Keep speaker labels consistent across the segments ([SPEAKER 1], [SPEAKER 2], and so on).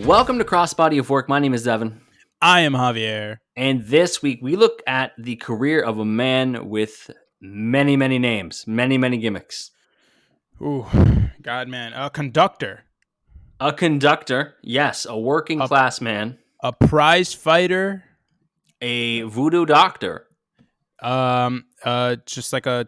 [SPEAKER 1] Welcome to Crossbody of Work. My name is Evan.
[SPEAKER 2] I am Javier.
[SPEAKER 1] And this week we look at the career of a man with many, many names, many, many gimmicks.
[SPEAKER 2] Ooh, God, man. A conductor.
[SPEAKER 1] A conductor, yes, a working class man.
[SPEAKER 2] A prize fighter.
[SPEAKER 1] A voodoo doctor.
[SPEAKER 2] Just like a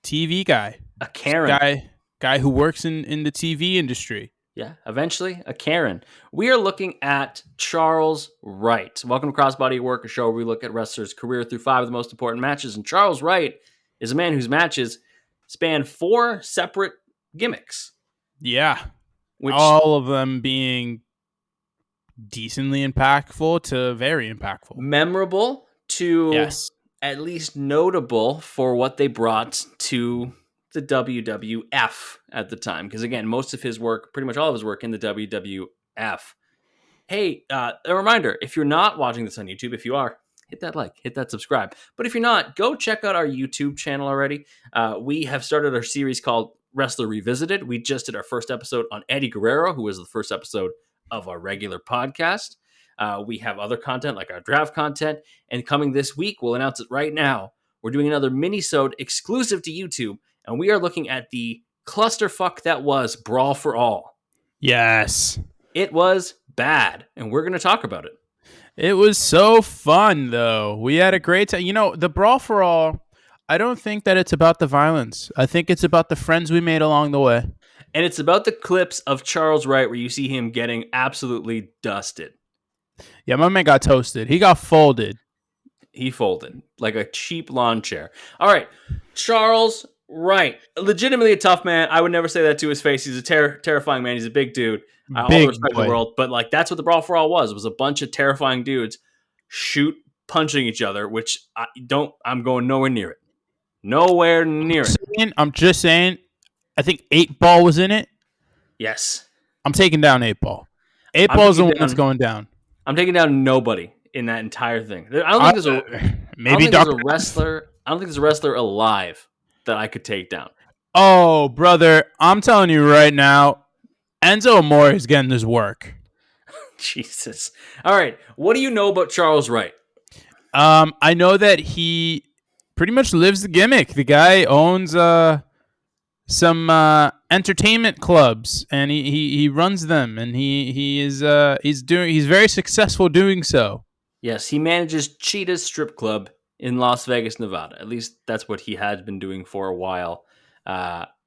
[SPEAKER 2] TV guy.
[SPEAKER 1] A Karen.
[SPEAKER 2] Guy who works in the TV industry.
[SPEAKER 1] Yeah, eventually a Karen. We are looking at Charles Wright. Welcome to Crossbody Work, a show where we look at wrestlers' career through 5 of the most important matches. And Charles Wright is a man whose matches span 4 separate gimmicks.
[SPEAKER 2] Yeah. All of them being decently impactful to very impactful.
[SPEAKER 1] Memorable to at least notable for what they brought to the WWF at the time. Because again, most of his work, pretty much all of his work in the WWF. Hey, a reminder, if you're not watching this on YouTube, if you are, hit that like, hit that subscribe. But if you're not, go check out our YouTube channel already. We have started our series called Wrestler Revisited. We just did our first episode on Eddie Guerrero, who was the first episode of our regular podcast. We have other content like our draft content. And coming this week, we'll announce it right now. We're doing another mini-sode exclusive to YouTube. And we are looking at the clusterfuck that was Brawl for All.
[SPEAKER 2] Yes.
[SPEAKER 1] It was bad, and we're going to talk about it.
[SPEAKER 2] It was so fun, though. We had a great time. You know, the Brawl for All, I don't think that it's about the violence. I think it's about the friends we made along the way.
[SPEAKER 1] And it's about the clips of Charles Wright where you see him getting absolutely dusted.
[SPEAKER 2] Yeah, my man got toasted. He got folded.
[SPEAKER 1] He folded like a cheap lawn chair. All right, Charles Wright, legitimately a tough man. I would never say that to his face. He's a terrifying man. He's a big dude. All the respect in the world, but like that's what the Brawl for All was a bunch of terrifying dudes punching each other, which I'm going nowhere near it. Nowhere near it.
[SPEAKER 2] I'm just saying, I think 8 Ball was in it.
[SPEAKER 1] Yes.
[SPEAKER 2] I'm taking down 8 Ball. 8 Ball is the one that's going down.
[SPEAKER 1] I'm taking down nobody in that entire thing. I don't think there's a wrestler. I don't think there's a wrestler alive that I could take down.
[SPEAKER 2] Oh, brother, I'm telling you right now, Enzo Amore is getting his work.
[SPEAKER 1] Jesus. All right. What do you know about Charles Wright?
[SPEAKER 2] I know that he pretty much lives the gimmick. The guy owns some entertainment clubs, and he runs them, and he's very successful doing so.
[SPEAKER 1] Yes, he manages Cheetah's Strip Club in Las Vegas, Nevada. At least that's what he had been doing for a while.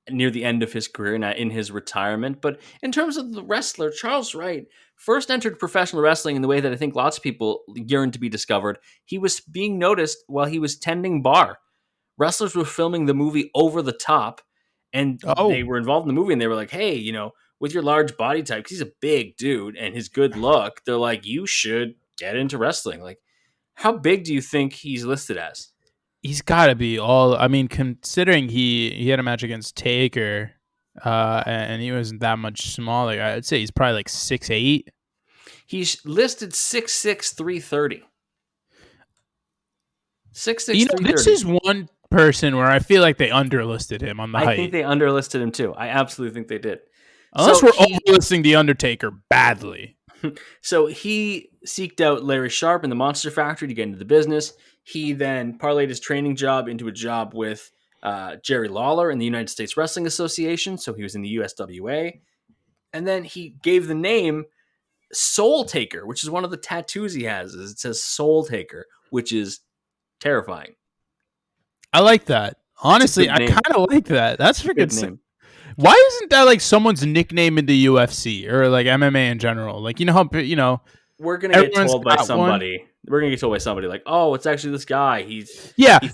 [SPEAKER 1] Near the end of his career, not in his retirement. But in terms of the wrestler, Charles Wright first entered professional wrestling in the way that I think lots of people yearn to be discovered. He was being noticed while he was tending bar. Wrestlers were filming the movie Over the Top, and they were involved in the movie, and they were like, hey, with your large body type, 'cause he's a big dude, and his good look, they're like, you should get into wrestling. Like, how big do you think he's listed as?
[SPEAKER 2] He's got to be considering he had a match against Taker, and he wasn't that much smaller. I'd say he's probably like 6'8".
[SPEAKER 1] He's listed 6'6", 330. 6'6", 330.
[SPEAKER 2] This is one person where I feel like they underlisted him on the height.
[SPEAKER 1] I think they underlisted him too. I absolutely think they did.
[SPEAKER 2] Unless we're overlisting the Undertaker badly.
[SPEAKER 1] So he seeked out Larry Sharpe in the Monster Factory to get into the business. He then parlayed his training job into a job with Jerry Lawler in the United States Wrestling Association. So he was in the USWA. And then he gave the name Soul Taker, which is one of the tattoos he has. It says Soul Taker, which is terrifying.
[SPEAKER 2] I like that. Honestly, I kind of like that. That's a good name. Why isn't that like someone's nickname in the UFC or like MMA in general? Like,
[SPEAKER 1] we're going to get told by somebody. We're going to get told by somebody like, oh, it's actually this guy.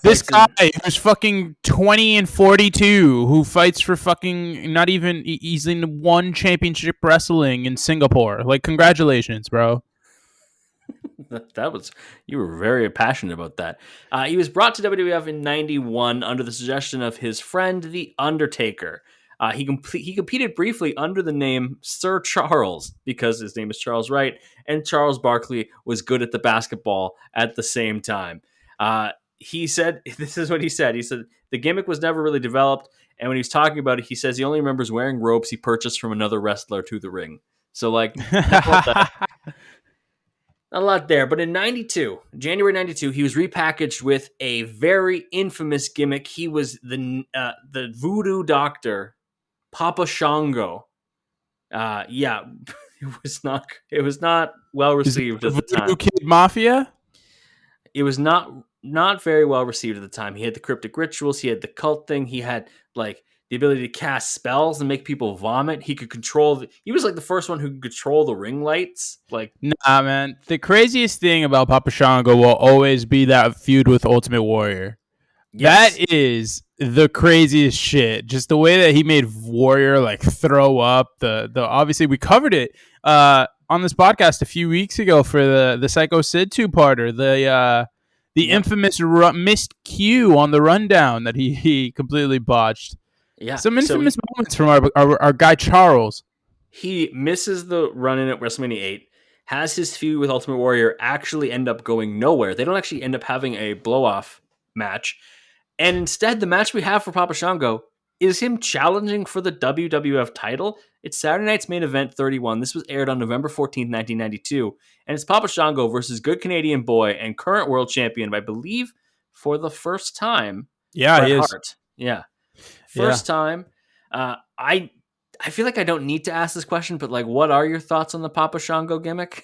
[SPEAKER 2] This guy who's fucking 20 and 42 who fights for fucking he's in one championship wrestling in Singapore. Like, congratulations, bro.
[SPEAKER 1] You were very passionate about that. He was brought to WWF in 91 under the suggestion of his friend, The Undertaker. He competed briefly under the name Sir Charles because his name is Charles Wright, and Charles Barkley was good at the basketball at the same time. He said, this is what he said. He said, the gimmick was never really developed, and when he was talking about it, he says he only remembers wearing ropes he purchased from another wrestler to the ring. So like not a lot there. Not a lot there. But in January 92, he was repackaged with a very infamous gimmick. He was the voodoo doctor, Papa Shango. Yeah, it was not well
[SPEAKER 2] Is it
[SPEAKER 1] received
[SPEAKER 2] the
[SPEAKER 1] at the
[SPEAKER 2] Voodoo
[SPEAKER 1] time.
[SPEAKER 2] Kid Mafia?
[SPEAKER 1] It was not very well received at the time. He had the cryptic rituals, he had the cult thing, he had like the ability to cast spells and make people vomit. He could he was like the first one who could control the ring lights. Like,
[SPEAKER 2] Nah, man. The craziest thing about Papa Shango will always be that feud with Ultimate Warrior.
[SPEAKER 1] yes.
[SPEAKER 2] That is the craziest shit. Just the way that he made Warrior like throw up. The obviously we covered it on this podcast a few weeks ago for the Psycho Sid 2-parter. The infamous missed cue on the rundown that he completely botched.
[SPEAKER 1] Yeah.
[SPEAKER 2] Some infamous moments from our guy Charles.
[SPEAKER 1] He misses the run in at WrestleMania 8, has his feud with Ultimate Warrior actually end up going nowhere. They don't actually end up having a blow-off match. And instead, the match we have for Papa Shango is him challenging for the WWF title. It's Saturday Night's Main Event 31. This was aired on November 14th, 1992. And it's Papa Shango versus Good Canadian Boy and current world champion, I believe, for the first time,
[SPEAKER 2] Bret
[SPEAKER 1] Hart. Yeah. First time. I feel like I don't need to ask this question, but like, what are your thoughts on the Papa Shango gimmick?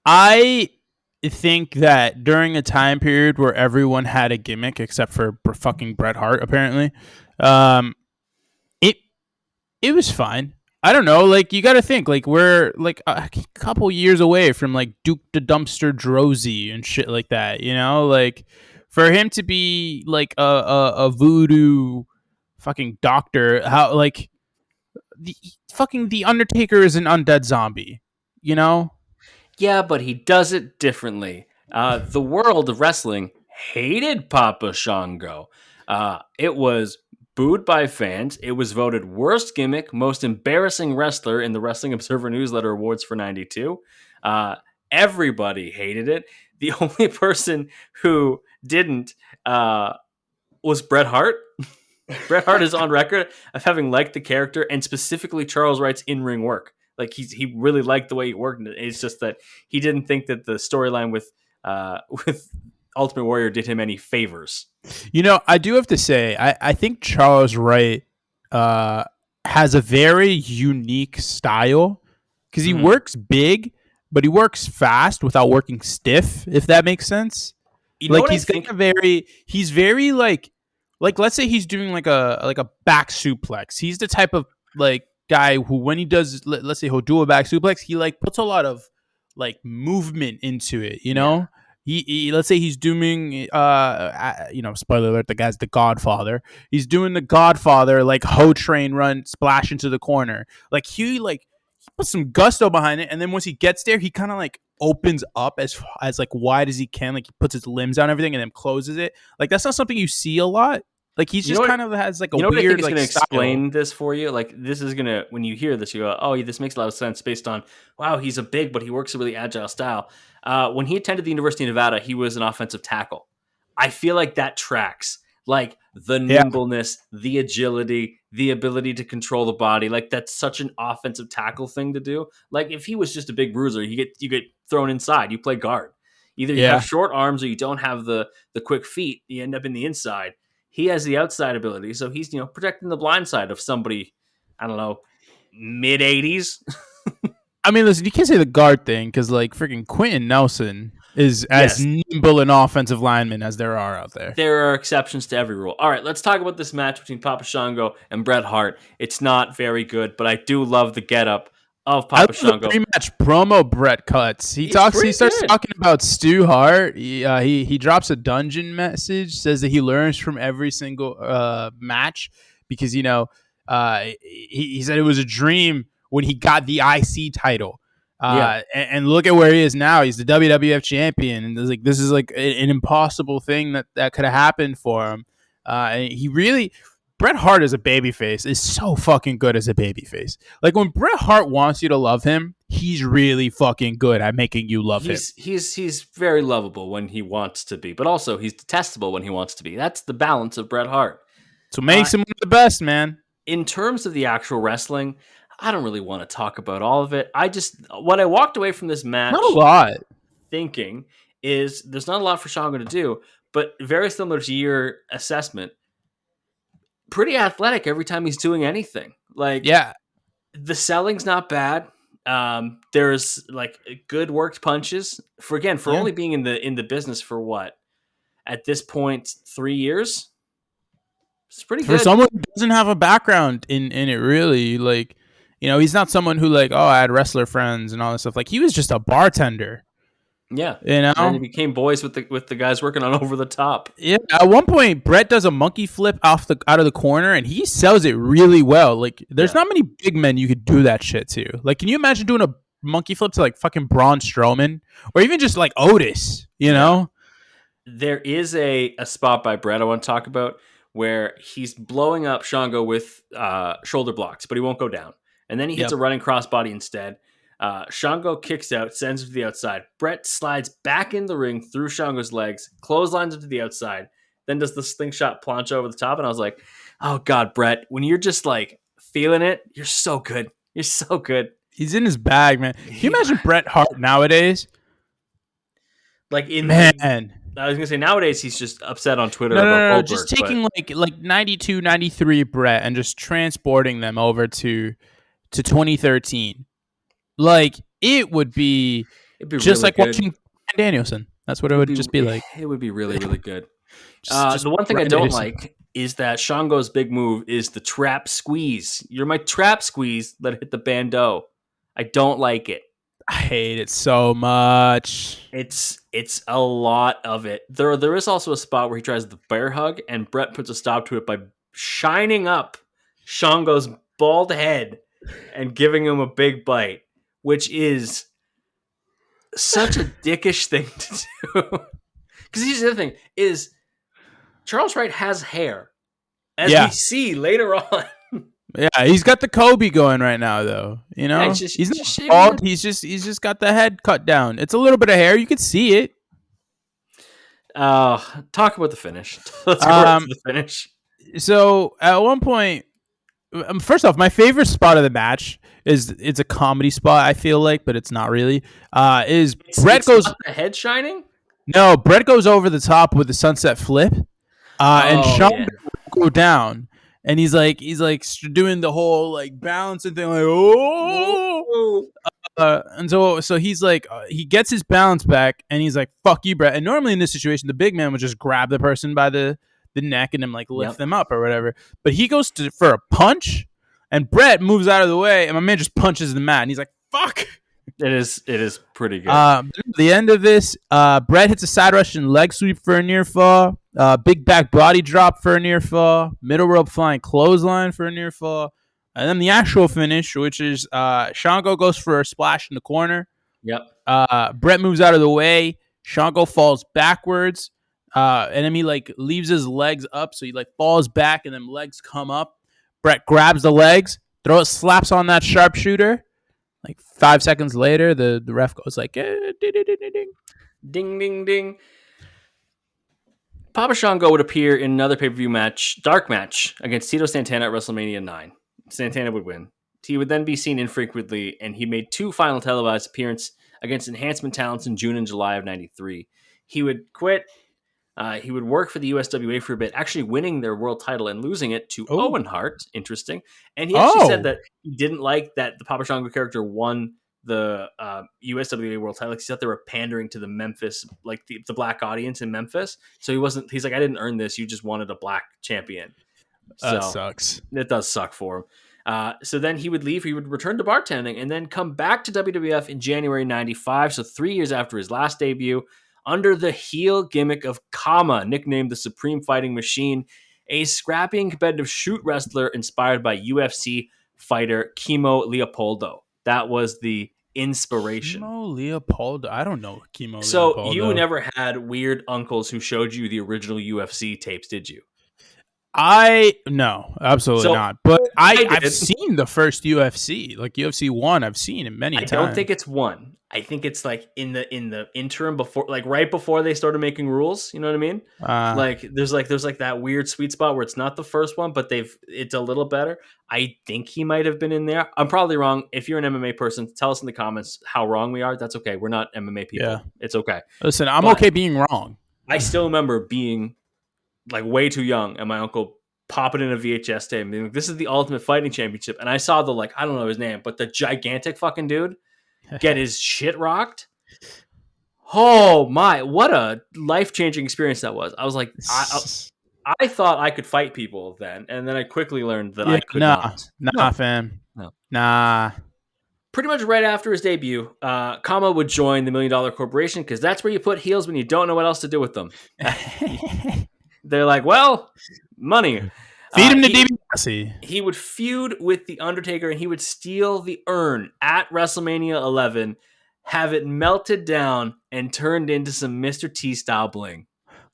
[SPEAKER 2] I think that during a time period where everyone had a gimmick except for fucking Bret Hart, apparently, it was fine. I don't know. Like, you got to think, like, we're like a couple years away from like Duke the Dumpster Drozy and shit like that. You know, like for him to be like a voodoo fucking doctor, how like the Undertaker is an undead zombie. You know.
[SPEAKER 1] Yeah, but he does it differently. The world of wrestling hated Papa Shango. It was booed by fans. It was voted worst gimmick, most embarrassing wrestler in the Wrestling Observer Newsletter Awards for 92. Everybody hated it. The only person who didn't was Bret Hart. Bret Hart is on record of having liked the character and specifically Charles Wright's in-ring work. Like he really liked the way he worked. It's just that he didn't think that the storyline with Ultimate Warrior did him any favors.
[SPEAKER 2] You know, I do have to say, I think Charles Wright has a very unique style because he works big, but he works fast without working stiff. If that makes sense.
[SPEAKER 1] You know,
[SPEAKER 2] like he's very like let's say he's doing like a back suplex. He's the type of like guy who when he does, let's say he'll do a back suplex, he like puts a lot of like movement into it, you know. He let's say he's doing spoiler alert, the guy's the Godfather. He's doing the Godfather like Ho Train run splash into the corner. Like he puts some gusto behind it, and then once he gets there, he kind of like opens up as like wide as he can. Like he puts his limbs on everything and then closes it. Like that's not something you see a lot. Like he's just kind of has like a weird.
[SPEAKER 1] I think it's
[SPEAKER 2] like
[SPEAKER 1] going to explain this for you. Like this is gonna, when you hear this, you go, "Oh, this makes a lot of sense." Based on, wow, he's a big, but he works a really agile style. When he attended the University of Nevada, he was an offensive tackle. I feel like that tracks. Like the nimbleness, the agility, the ability to control the body. Like that's such an offensive tackle thing to do. Like if he was just a big bruiser, you get thrown inside. You play guard. Either you have short arms or you don't have the quick feet. You end up in the inside. He has the outside ability, so he's protecting the blind side of somebody, I don't know, mid-80s.
[SPEAKER 2] I mean, listen, you can't say the guard thing because like freaking Quentin Nelson is as nimble an offensive lineman as there are out there.
[SPEAKER 1] There are exceptions to every rule. All right, let's talk about this match between Papa Shango and Bret Hart. It's not very good, but I do love the getup of Papa Shango.
[SPEAKER 2] The pre-match promo Bret cuts. He starts talking about Stu Hart. He drops a dungeon message, says that he learns from every single match because he said it was a dream when he got the IC title. And look at where he is now. He's the WWF champion, and this is like an impossible thing that could have happened for him. And he really. Bret Hart as a babyface is so fucking good as a babyface. Like when Bret Hart wants you to love him, he's really fucking good at making you love him.
[SPEAKER 1] He's very lovable when he wants to be, but also he's detestable when he wants to be. That's the balance of Bret Hart.
[SPEAKER 2] So makes him one of the best, man.
[SPEAKER 1] In terms of the actual wrestling, I don't really want to talk about all of it. What I walked away from this
[SPEAKER 2] Not a
[SPEAKER 1] match
[SPEAKER 2] lot.
[SPEAKER 1] thinking is there's not a lot for Shango to do, but very similar to your assessment, pretty athletic every time he's doing anything. Like,
[SPEAKER 2] Yeah.
[SPEAKER 1] the selling's not bad. There's like good worked punches for
[SPEAKER 2] Yeah.
[SPEAKER 1] only being in the business for what at this point 3 years. It's pretty
[SPEAKER 2] For
[SPEAKER 1] good.
[SPEAKER 2] someone who doesn't have a background in it, really, like, he's not someone who like, oh, I had wrestler friends and all this stuff. Like, he was just a bartender.
[SPEAKER 1] Yeah.
[SPEAKER 2] You
[SPEAKER 1] And then he
[SPEAKER 2] know,
[SPEAKER 1] became boys with the guys working on Over the Top.
[SPEAKER 2] yeah. At one point, Bret does a monkey flip out of the corner, and he sells it really well. Like, there's not many big men you could do that shit to. Like, can you imagine doing a monkey flip to like fucking Braun Strowman or even just like Otis? You know?
[SPEAKER 1] There is a spot by Bret I want to talk about where he's blowing up Shango with shoulder blocks, but he won't go down. And then he hits a running crossbody instead. Shango kicks out, sends him to the outside. Bret slides back in the ring through Shango's legs, clotheslines him to the outside, then does the slingshot plancha over the top. And I was like, oh, God, Bret, when you're just like feeling it, you're so good. You're so good.
[SPEAKER 2] He's in his bag, man. Can you imagine Bret Hart nowadays?
[SPEAKER 1] Like,
[SPEAKER 2] man.
[SPEAKER 1] I was going to say, nowadays he's just upset on Twitter
[SPEAKER 2] about
[SPEAKER 1] Goldberg.
[SPEAKER 2] Just taking like 92, 93 Bret and just transporting them over to 2013. Like, it would be just really like good. Watching Danielson. That's what it would just be like.
[SPEAKER 1] It would be really, really good. Just the one thing I don't like is that Shango's big move is the trap squeeze. You're my trap squeeze. Let it hit the bando. I don't like it.
[SPEAKER 2] I hate it so much.
[SPEAKER 1] It's a lot of it. There is also a spot where he tries the bear hug, and Bret puts a stop to it by shining up Shango's bald head and giving him a big bite, which is such a dickish thing to do. Because here's the other thing, is Charles Wright has hair, as we see later on.
[SPEAKER 2] Yeah, he's got the Kobe going right now, though. You know, he's not bald. He's just got the head cut down. It's a little bit of hair. You could see it.
[SPEAKER 1] Talk about the finish. Let's go to the finish.
[SPEAKER 2] So at one point, first off, my favorite spot of the match it's a comedy spot. I feel like, but it's not really. Bret goes
[SPEAKER 1] not the head shining?
[SPEAKER 2] No, Bret goes over the top with the sunset flip, and Shango go down. And he's like doing the whole like balancing thing, like and so he's like he gets his balance back, and he's like, "Fuck you, Bret." And normally in this situation, the big man would just grab the person by the neck and then like lift them up or whatever. But he goes for a punch, and Bret moves out of the way, and my man just punches the mat, and he's like, "Fuck."
[SPEAKER 1] It is pretty good.
[SPEAKER 2] The end of this, Bret hits a side Russian leg sweep for a near fall. Big back body drop for a near fall. Middle rope flying clothesline for a near fall. And then the actual finish, which is Shango goes for a splash in the corner.
[SPEAKER 1] Yep.
[SPEAKER 2] Bret moves out of the way. Shango falls backwards. And then he like leaves his legs up. So he like falls back and then legs come up. Bret grabs the legs, slaps on that sharpshooter. Like 5 seconds later, the ref goes like, ding,
[SPEAKER 1] ding, ding, ding. Papa Shango would appear in another pay-per-view match, dark match, against Tito Santana at WrestleMania 9. Santana would win. He would then be seen infrequently, and he made 2 final televised appearances against enhancement talents in June and July of 93. He would quit. He would work for the USWA for a bit, actually winning their world title and losing it to Owen Hart. Interesting. And he actually said that he didn't like that the Papa Shango character won the USWA world title. He thought they were pandering to the Memphis, like the black audience in Memphis. So he's like, I didn't earn this. You just wanted a black champion.
[SPEAKER 2] That sucks.
[SPEAKER 1] It does suck for him. So then he would leave. He would return to bartending and then come back to WWF in January 95. So 3 years after his last debut, under the heel gimmick of Kama, nicknamed the Supreme Fighting Machine, a scrappy and competitive shoot wrestler inspired by UFC fighter Kimo Leopoldo. That was the inspiration.
[SPEAKER 2] Kimo Leopoldo? I don't know Kimo
[SPEAKER 1] so
[SPEAKER 2] Leopoldo.
[SPEAKER 1] You never had weird uncles who showed you the original UFC tapes, did you?
[SPEAKER 2] No, absolutely
[SPEAKER 1] So
[SPEAKER 2] not. But
[SPEAKER 1] I
[SPEAKER 2] I've
[SPEAKER 1] did.
[SPEAKER 2] seen the first UFC, like UFC 1. I've seen it many
[SPEAKER 1] I don't
[SPEAKER 2] times.
[SPEAKER 1] think it's one. I think it's like in the interim before, like right before they started making rules. You know what I mean? Like there's like that weird sweet spot where it's not the first one, but it's a little better. I think he might have been in there. I'm probably wrong. If you're an MMA person, tell us in the comments how wrong we are. That's okay. We're not MMA
[SPEAKER 2] Yeah.
[SPEAKER 1] people. It's okay.
[SPEAKER 2] Listen, I'm
[SPEAKER 1] But
[SPEAKER 2] okay being wrong.
[SPEAKER 1] I still remember being like way too young and my uncle popping in a VHS tape and being like, this is the Ultimate Fighting Championship. And I saw the, like, I don't know his name, but the gigantic fucking dude get his shit rocked. Oh my, what a life-changing experience that was. I was like, I thought I could fight people then, and then I quickly learned that I could not.
[SPEAKER 2] Nah, fam.
[SPEAKER 1] No.
[SPEAKER 2] Nah.
[SPEAKER 1] Pretty much right after his debut, Kama would join the $1 Million Corporation because that's where you put heels when you don't know what else to do with them. They're like, well, money.
[SPEAKER 2] Feed him to DiBiase.
[SPEAKER 1] He would feud with The Undertaker, and he would steal the urn at WrestleMania 11, have it melted down, and turned into some Mr. T-style bling.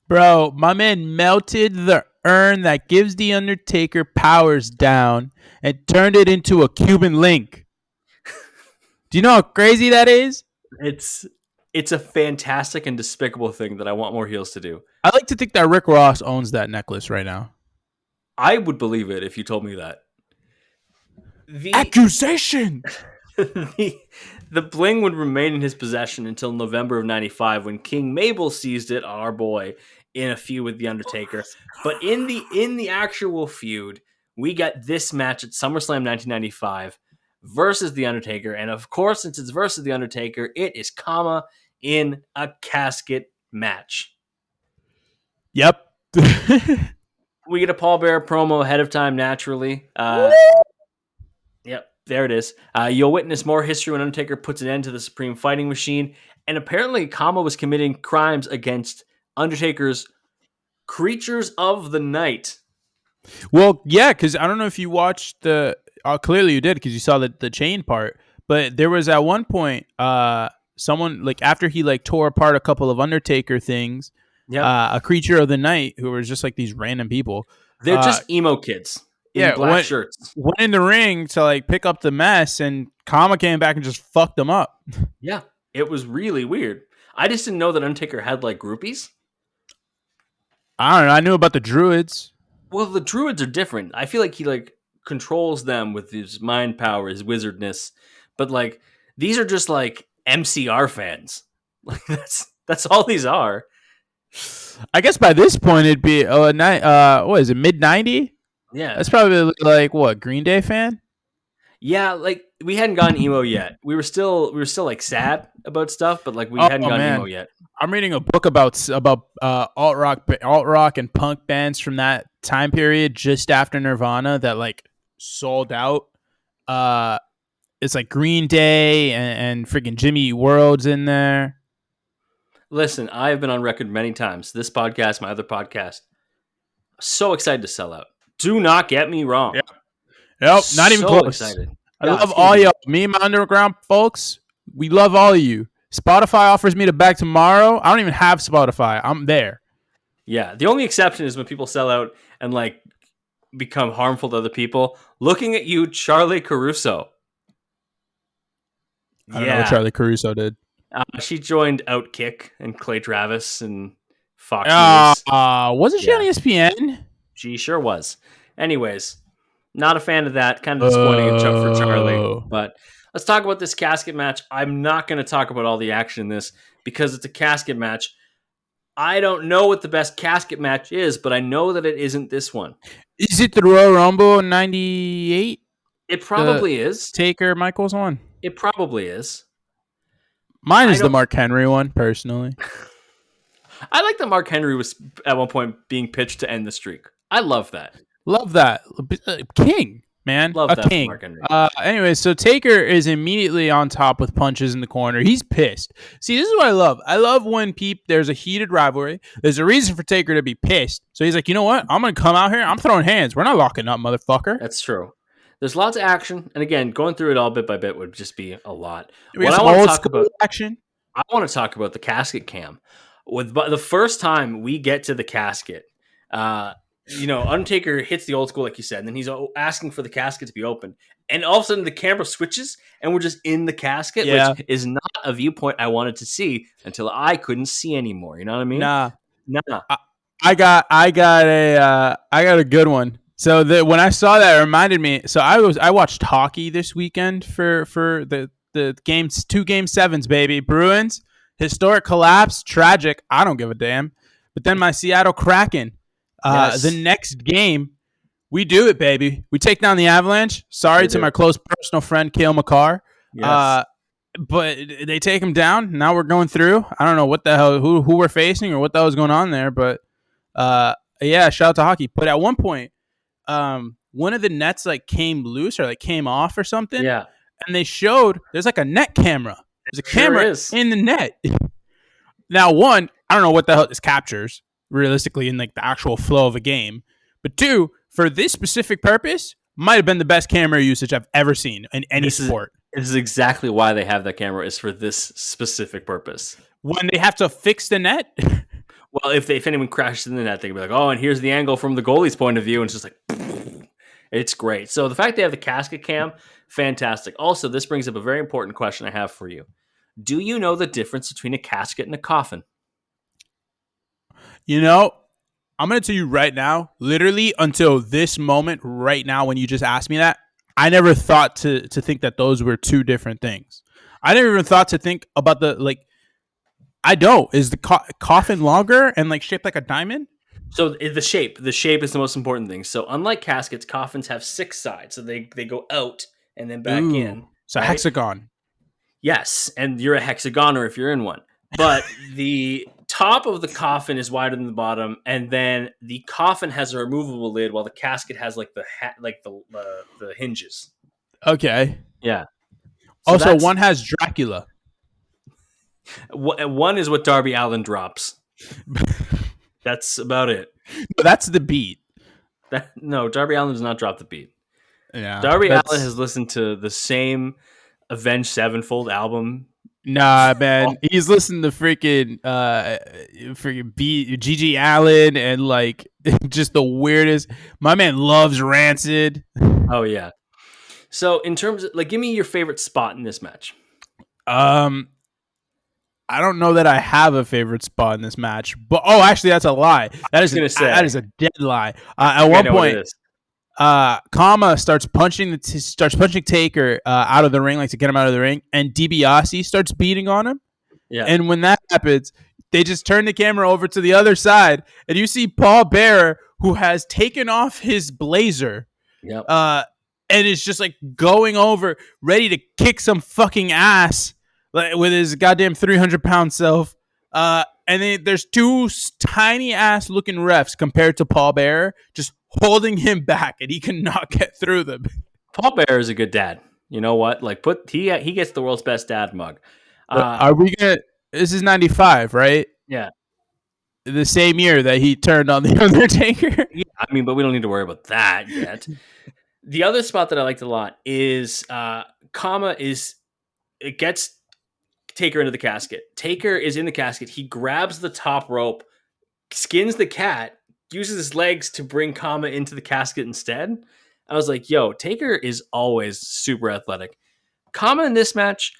[SPEAKER 2] Bro, my man melted the urn that gives The Undertaker powers down and turned it into a Cuban link. Do you know how crazy that is?
[SPEAKER 1] It's a fantastic and despicable thing that I want more heels to do.
[SPEAKER 2] I like to think that Rick Ross owns that necklace right now.
[SPEAKER 1] I would believe it if you told me that.
[SPEAKER 2] Accusation!
[SPEAKER 1] The bling would remain in his possession until November of 95 when King Mabel seized it, our boy, in a feud with The Undertaker. But in the actual feud, we got this match at SummerSlam 1995 versus The Undertaker. And of course, since it's versus The Undertaker, it is Kama in a casket match.
[SPEAKER 2] Yep.
[SPEAKER 1] We get a Paul Bearer promo ahead of time, naturally. Yep, there it is. You'll witness more history when Undertaker puts an end to the Supreme Fighting Machine. And apparently, Kama was committing crimes against Undertaker's Creatures of the Night.
[SPEAKER 2] Well, yeah, because I don't know if you watched the... clearly you did, because you saw the chain part. But there was at one point, someone, like, after he, like, tore apart a couple of Undertaker things, a Creature of the Night, who was just, like, these random people.
[SPEAKER 1] They're just emo kids in black shirts.
[SPEAKER 2] Went in the ring to, like, pick up the mess, and Kama came back and just fucked them up.
[SPEAKER 1] Yeah, it was really weird. I just didn't know that Undertaker had, like, groupies.
[SPEAKER 2] I don't know. I knew about the Druids.
[SPEAKER 1] Well, the Druids are different. I feel like he, like, controls them with his mind power, his wizardness. But, like, these are just, like, MCR fans. Like, that's all these are.
[SPEAKER 2] I guess by this point it'd be what is it, mid-90?
[SPEAKER 1] Yeah.
[SPEAKER 2] That's probably like what, Green Day fan?
[SPEAKER 1] Yeah, like we hadn't gotten emo yet. We were still like sad about stuff, but like we hadn't gotten emo yet.
[SPEAKER 2] I'm reading a book about alt rock and punk bands from that time period just after Nirvana that like sold out. It's like Green Day and freaking Jimmy Eat World's in there.
[SPEAKER 1] Listen, I've been on record many times. This podcast, my other podcast, so excited to sell out. Do not get me wrong.
[SPEAKER 2] Yeah. Nope, not even close.
[SPEAKER 1] Excited.
[SPEAKER 2] I love all y'all. Me and my underground folks, we love all of you. Spotify offers me to back tomorrow. I don't even have Spotify. I'm there.
[SPEAKER 1] Yeah, the only exception is when people sell out and like become harmful to other people. Looking at you, Charlie Caruso.
[SPEAKER 2] I don't know what Charlie Caruso did.
[SPEAKER 1] She joined Outkick and Clay Travis and Fox News.
[SPEAKER 2] Wasn't she on ESPN?
[SPEAKER 1] She sure was. Anyways, not a fan of that. Kind of disappointing for Charlie. But let's talk about this casket match. I'm not going to talk about all the action in this because it's a casket match. I don't know what the best casket match is, but I know that it isn't this one.
[SPEAKER 2] Is it the Royal Rumble in 98?
[SPEAKER 1] It probably is.
[SPEAKER 2] Taker Michaels one?
[SPEAKER 1] It probably is.
[SPEAKER 2] Mine is the Mark Henry one, personally.
[SPEAKER 1] I like that Mark Henry was at one point being pitched to end the streak. I love that.
[SPEAKER 2] Love that. King, man.
[SPEAKER 1] Love that
[SPEAKER 2] king.
[SPEAKER 1] Mark Henry.
[SPEAKER 2] Anyway, so Taker is immediately on top with punches in the corner. He's pissed. See, this is what I love. I love when there's a heated rivalry. There's a reason for Taker to be pissed. So he's like, you know what? I'm going to come out here. I'm throwing hands. We're not locking up, motherfucker.
[SPEAKER 1] That's true. There's lots of action. And again, going through it all bit by bit would just be a lot.
[SPEAKER 2] What I want to talk about action.
[SPEAKER 1] I want to talk about the casket cam. With the first time we get to the casket, Undertaker hits the old school, like you said, and then he's asking for the casket to be opened. And all of a sudden the camera switches and we're just in the casket, which is not a viewpoint I wanted to see until I couldn't see anymore. You know what I mean?
[SPEAKER 2] Nah.
[SPEAKER 1] Nah.
[SPEAKER 2] I got a good one. So when I saw that, it reminded me. So I watched hockey this weekend for the games, 2 Game 7s, baby. Bruins, historic collapse, tragic. I don't give a damn. But then my Seattle Kraken, the next game, we do it, baby. We take down the Avalanche. Sorry to my close personal friend Cale Makar. Yes. But they take him down. Now we're going through. I don't know what the hell, who we're facing or what the hell was going on there. But shout out to hockey. But at one point, one of the nets came loose or came off or something.
[SPEAKER 1] Yeah.
[SPEAKER 2] And they showed there's a net camera. There's a camera in the net. Now, one, I don't know what the hell this captures realistically in the actual flow of a game. But 2, for this specific purpose, might have been the best camera usage I've ever seen in any sport.
[SPEAKER 1] This is exactly why they have that camera, is for this specific purpose.
[SPEAKER 2] When they have to fix the net?
[SPEAKER 1] Well, if anyone crashes in the net, they can be like, oh, and here's the angle from the goalie's point of view. And it's just it's great. So the fact they have the casket cam, fantastic. Also, this brings up a very important question I have for you. Do you know the difference between a casket and a coffin?
[SPEAKER 2] I'm going to tell you right now, literally until this moment right now when you just asked me that, I never thought to think that those were 2 different things. I never even thought to think about I don't. Is the coffin longer and shaped like a diamond?
[SPEAKER 1] So the shape is the most important thing. So unlike caskets, coffins have 6 sides. So they go out and then back in.
[SPEAKER 2] So right? Hexagon.
[SPEAKER 1] Yes, and you're a hexagoner if you're in one. But the top of the coffin is wider than the bottom, and then the coffin has a removable lid, while the casket has the hinges.
[SPEAKER 2] Okay.
[SPEAKER 1] Yeah.
[SPEAKER 2] So also, one has Dracula.
[SPEAKER 1] One is what Darby Allin drops. That's about it.
[SPEAKER 2] No, that's the beat.
[SPEAKER 1] No, Darby Allin does not drop the beat.
[SPEAKER 2] Yeah.
[SPEAKER 1] Darby Allin has listened to the same Avenged Sevenfold album.
[SPEAKER 2] Nah, man. He's listening to freaking Gigi Allen and just the weirdest. My man loves Rancid.
[SPEAKER 1] Oh yeah. So in terms of give me your favorite spot in this match.
[SPEAKER 2] I don't know that I have a favorite spot in this match, but actually that's a lie. That is a dead lie. At one point, Kama starts punching Taker out of the ring, to get him out of the ring, and DiBiase starts beating on him. Yeah. And when that happens, they just turn the camera over to the other side, and you see Paul Bearer, who has taken off his blazer, and is just going over, ready to kick some fucking ass with his goddamn 300-pound self. And then there's 2 tiny ass looking refs compared to Paul Bearer, just holding him back, and he cannot get through them.
[SPEAKER 1] Paul Bearer is a good dad. You know what? He gets the world's best dad mug.
[SPEAKER 2] Are we gonna? This is 95, right?
[SPEAKER 1] Yeah.
[SPEAKER 2] The same year that he turned on the Undertaker.
[SPEAKER 1] Yeah, but we don't need to worry about that yet. The other spot that I liked a lot is Kama gets Taker into the casket. Taker is in the casket. He grabs the top rope, skins the cat, uses his legs to bring Kama into the casket instead. I was like, yo, Taker is always super athletic. Kama in this match,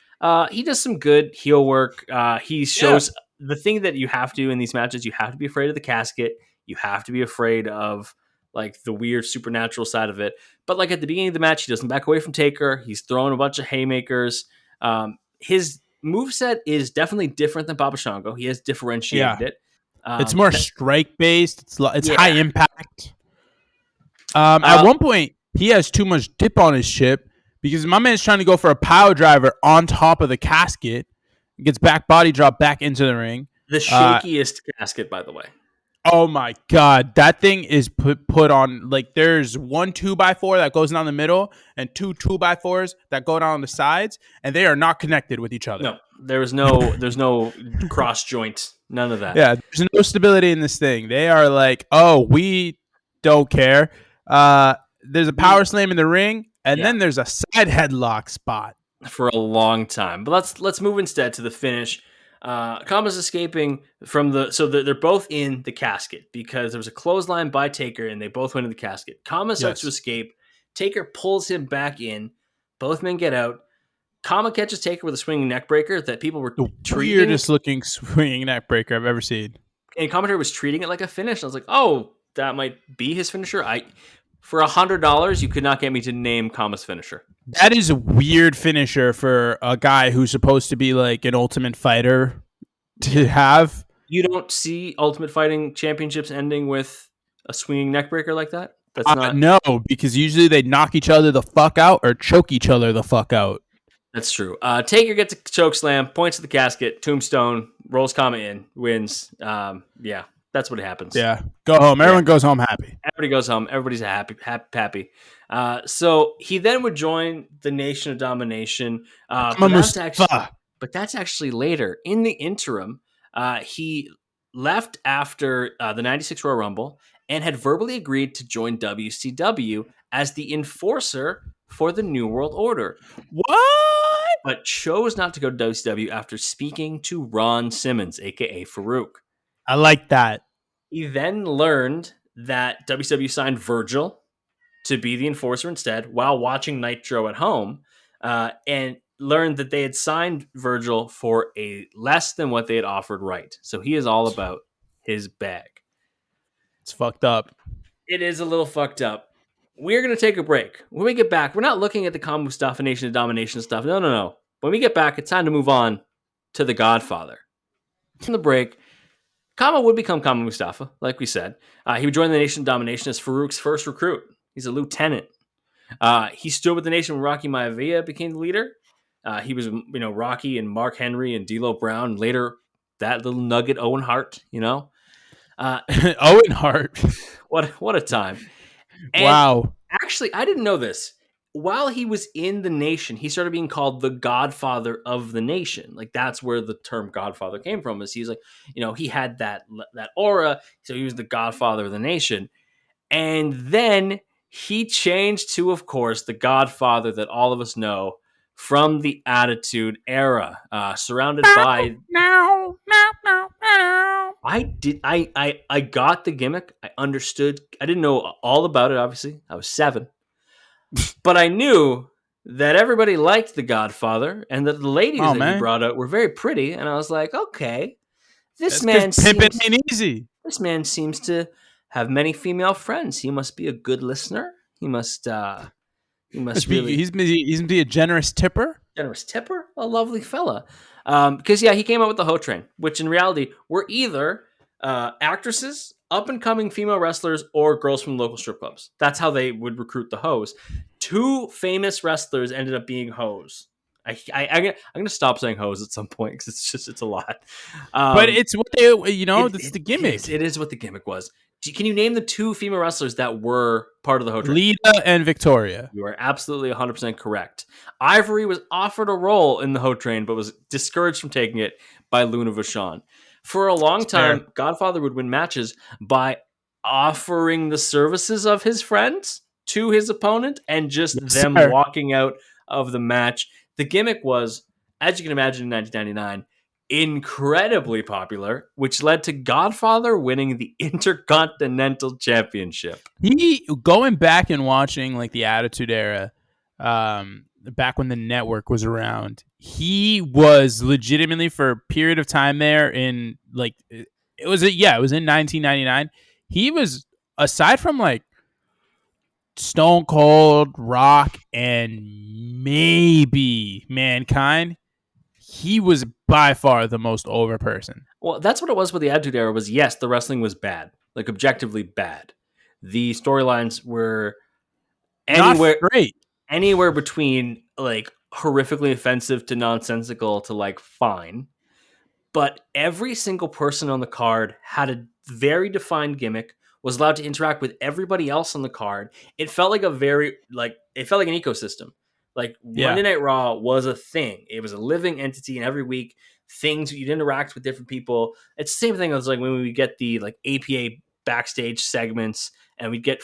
[SPEAKER 1] he does some good heel work. He shows the thing that you have to in these matches. You have to be afraid of the casket. You have to be afraid of the weird supernatural side of it. But at the beginning of the match, he doesn't back away from Taker. He's throwing a bunch of haymakers. His moveset is definitely different than Baba Shango. He has differentiated it.
[SPEAKER 2] It's more strike based. It's high impact. At one point, he has too much dip on his ship because my man's trying to go for a power driver on top of the casket. Gets back body drop back into the ring.
[SPEAKER 1] The shakiest casket, by the way.
[SPEAKER 2] Oh my god, that thing is put on there's 1 2x4 that goes down the middle and 2 2x4s that go down the sides, and they are not connected with each other.
[SPEAKER 1] No, there's no cross joint, none of that.
[SPEAKER 2] Yeah, there's no stability in this thing. They are we don't care. There's a power slam in the ring, and then there's a side headlock spot
[SPEAKER 1] for a long time. But let's move instead to the finish. Kama's escaping from they're both in the casket because there was a clothesline by Taker and they both went in the casket. Kama starts to escape. Taker pulls him back in. Both men get out. Kama catches Taker with a swinging neck breaker that people were treating.
[SPEAKER 2] Weirdest looking swinging neck breaker I've ever seen.
[SPEAKER 1] And commentary was treating it like a finish. I was like, oh, that might be his finisher. For $100, you could not get me to name Kama's finisher.
[SPEAKER 2] That is a weird finisher for a guy who's supposed to be like an Ultimate Fighter to have.
[SPEAKER 1] You don't see Ultimate Fighting championships ending with a swinging neck breaker like that? That's not.
[SPEAKER 2] No, because usually they knock each other the fuck out or choke each other the fuck out.
[SPEAKER 1] That's true. Taker gets a choke slam, points to the casket, tombstone, rolls Kama in, wins. Yeah, that's what happens.
[SPEAKER 2] Yeah, go home. Everyone goes home happy.
[SPEAKER 1] Everybody goes home. Everybody's happy. So he then would join the Nation of Domination. But that's actually later. In the interim, he left after the 96 Royal Rumble and had verbally agreed to join WCW as the enforcer for the New World Order.
[SPEAKER 2] What?
[SPEAKER 1] But chose not to go to WCW after speaking to Ron Simmons, a.k.a. Farouk.
[SPEAKER 2] I like that.
[SPEAKER 1] He then learned that WCW signed Virgil to be the enforcer instead while watching Nitro at home, and learned that they had signed Virgil for a less than what they had offered Wright. So he is all about his bag.
[SPEAKER 2] It's fucked up.
[SPEAKER 1] It is a little fucked up. We're going to take a break. When we get back, we're not looking at the Kama Mustafa Nation of Domination stuff. No. When we get back, it's time to move on to the Godfather. From the break, Kama would become Kama Mustafa, like we said. He would join the Nation of Domination as Farouk's first recruit. He's a lieutenant. He stood with the Nation when Rocky Maivia became the leader. He was, Rocky and Mark Henry and D'Lo Brown. Later, that little nugget, Owen Hart.
[SPEAKER 2] Owen Hart.
[SPEAKER 1] What a time! And
[SPEAKER 2] wow.
[SPEAKER 1] Actually, I didn't know this. While he was in the Nation, he started being called the Godfather of the Nation. Like, that's where the term Godfather came from. Is he's like, he had that aura, so he was the Godfather of the Nation. And then he changed to, of course, the Godfather that all of us know from the Attitude Era, surrounded by.
[SPEAKER 2] No.
[SPEAKER 1] I got the gimmick. I understood. I didn't know all about it. Obviously, I was 7, but I knew that everybody liked the Godfather and that the ladies he brought out were very pretty. And I was like, okay, this man seems to have many female friends. He must be a good listener. He must really.
[SPEAKER 2] He's be a generous tipper.
[SPEAKER 1] A lovely fella. Because he came out with the Ho Train, which in reality were either actresses, up-and-coming female wrestlers, or girls from local strip clubs. That's how they would recruit the hoes. 2 famous wrestlers ended up being hoes. I'm going to stop saying hoes at some point because it's a lot.
[SPEAKER 2] But it's what they, that's the gimmick.
[SPEAKER 1] It is what the gimmick was. Can you name the 2 female wrestlers that were part of the Ho Train?
[SPEAKER 2] Lita and Victoria.
[SPEAKER 1] You are absolutely 100% correct. Ivory was offered a role in the Ho Train, but was discouraged from taking it by Luna Vachon. For a long time, Godfather would win matches by offering the services of his friends to his opponent and just them walking out of the match. The gimmick was, as you can imagine, in 1999, incredibly popular, which led to Godfather winning the Intercontinental Championship.
[SPEAKER 2] Going back and watching like the Attitude Era, back when the network was around, he was legitimately for a period of time there in like it was in 1999. He was, aside from like Stone Cold, Rock, and maybe Mankind, he was by far the most over person.
[SPEAKER 1] Well, that's what it was with the Attitude Era. Was yes, the wrestling was bad, like objectively bad. The storylines were anywhere between like horrifically offensive to nonsensical to like fine. But every single person on the card had a very defined gimmick, was allowed to interact with everybody else on the card. It felt like an ecosystem. Like Monday Night Raw was a thing. It was a living entity, and every week you'd interact with different people. It's the same thing as like when we get the like APA backstage segments, and we'd get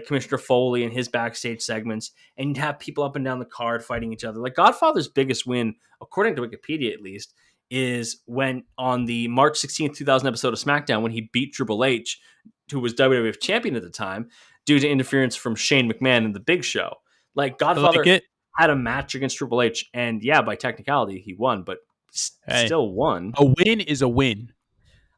[SPEAKER 1] Commissioner Foley and his backstage segments, and you'd have people up and down the card fighting each other. Like Godfather's biggest win, according to Wikipedia at least, is when on the March 16th, 2000 episode of SmackDown, when he beat Triple H, who was WWF champion at the time, due to interference from Shane McMahon in the Big Show. Like,
[SPEAKER 2] I like
[SPEAKER 1] Godfather
[SPEAKER 2] it.
[SPEAKER 1] had a match against Triple H, and yeah, by technicality, he won, but still won.
[SPEAKER 2] A win is a win.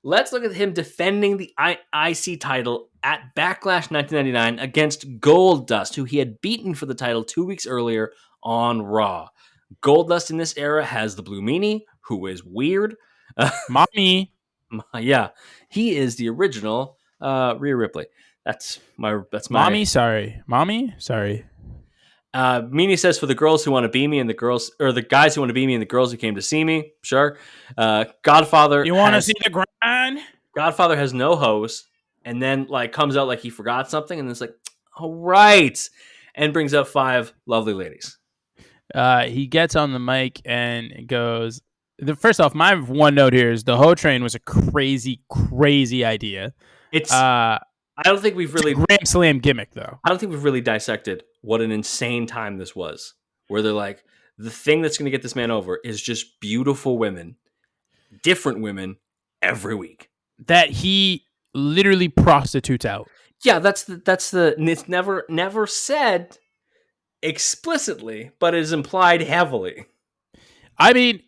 [SPEAKER 1] Let's look at him defending the IC title at Backlash 1999 against Goldust, who he had beaten for the title 2 weeks earlier on Raw. Goldust in this era has the Blue Meanie, who is weird.
[SPEAKER 2] Mommy.
[SPEAKER 1] Yeah, he is the original Rhea Ripley. That's my.
[SPEAKER 2] Mommy, sorry. Mommy, sorry.
[SPEAKER 1] Meanie says, for the girls who want to be me and the girls, or the guys who want to be me and the girls who came to see me, sure. Godfather.
[SPEAKER 2] You want to see the grind?
[SPEAKER 1] Godfather has no hose, and then like comes out like he forgot something, and it's like, all right, and brings up 5 lovely ladies.
[SPEAKER 2] He gets on the mic and goes. First off, my one note here is the Ho Train was a crazy, crazy idea.
[SPEAKER 1] It's. I don't think we've really
[SPEAKER 2] Grand Slam gimmick though.
[SPEAKER 1] I don't think we've really dissected what an insane time this was, where they're like, the thing that's going to get this man over is just beautiful women, different women every week
[SPEAKER 2] that he literally prostitutes out.
[SPEAKER 1] Yeah, that's the. It's never said explicitly, but it is implied heavily.
[SPEAKER 2] I mean,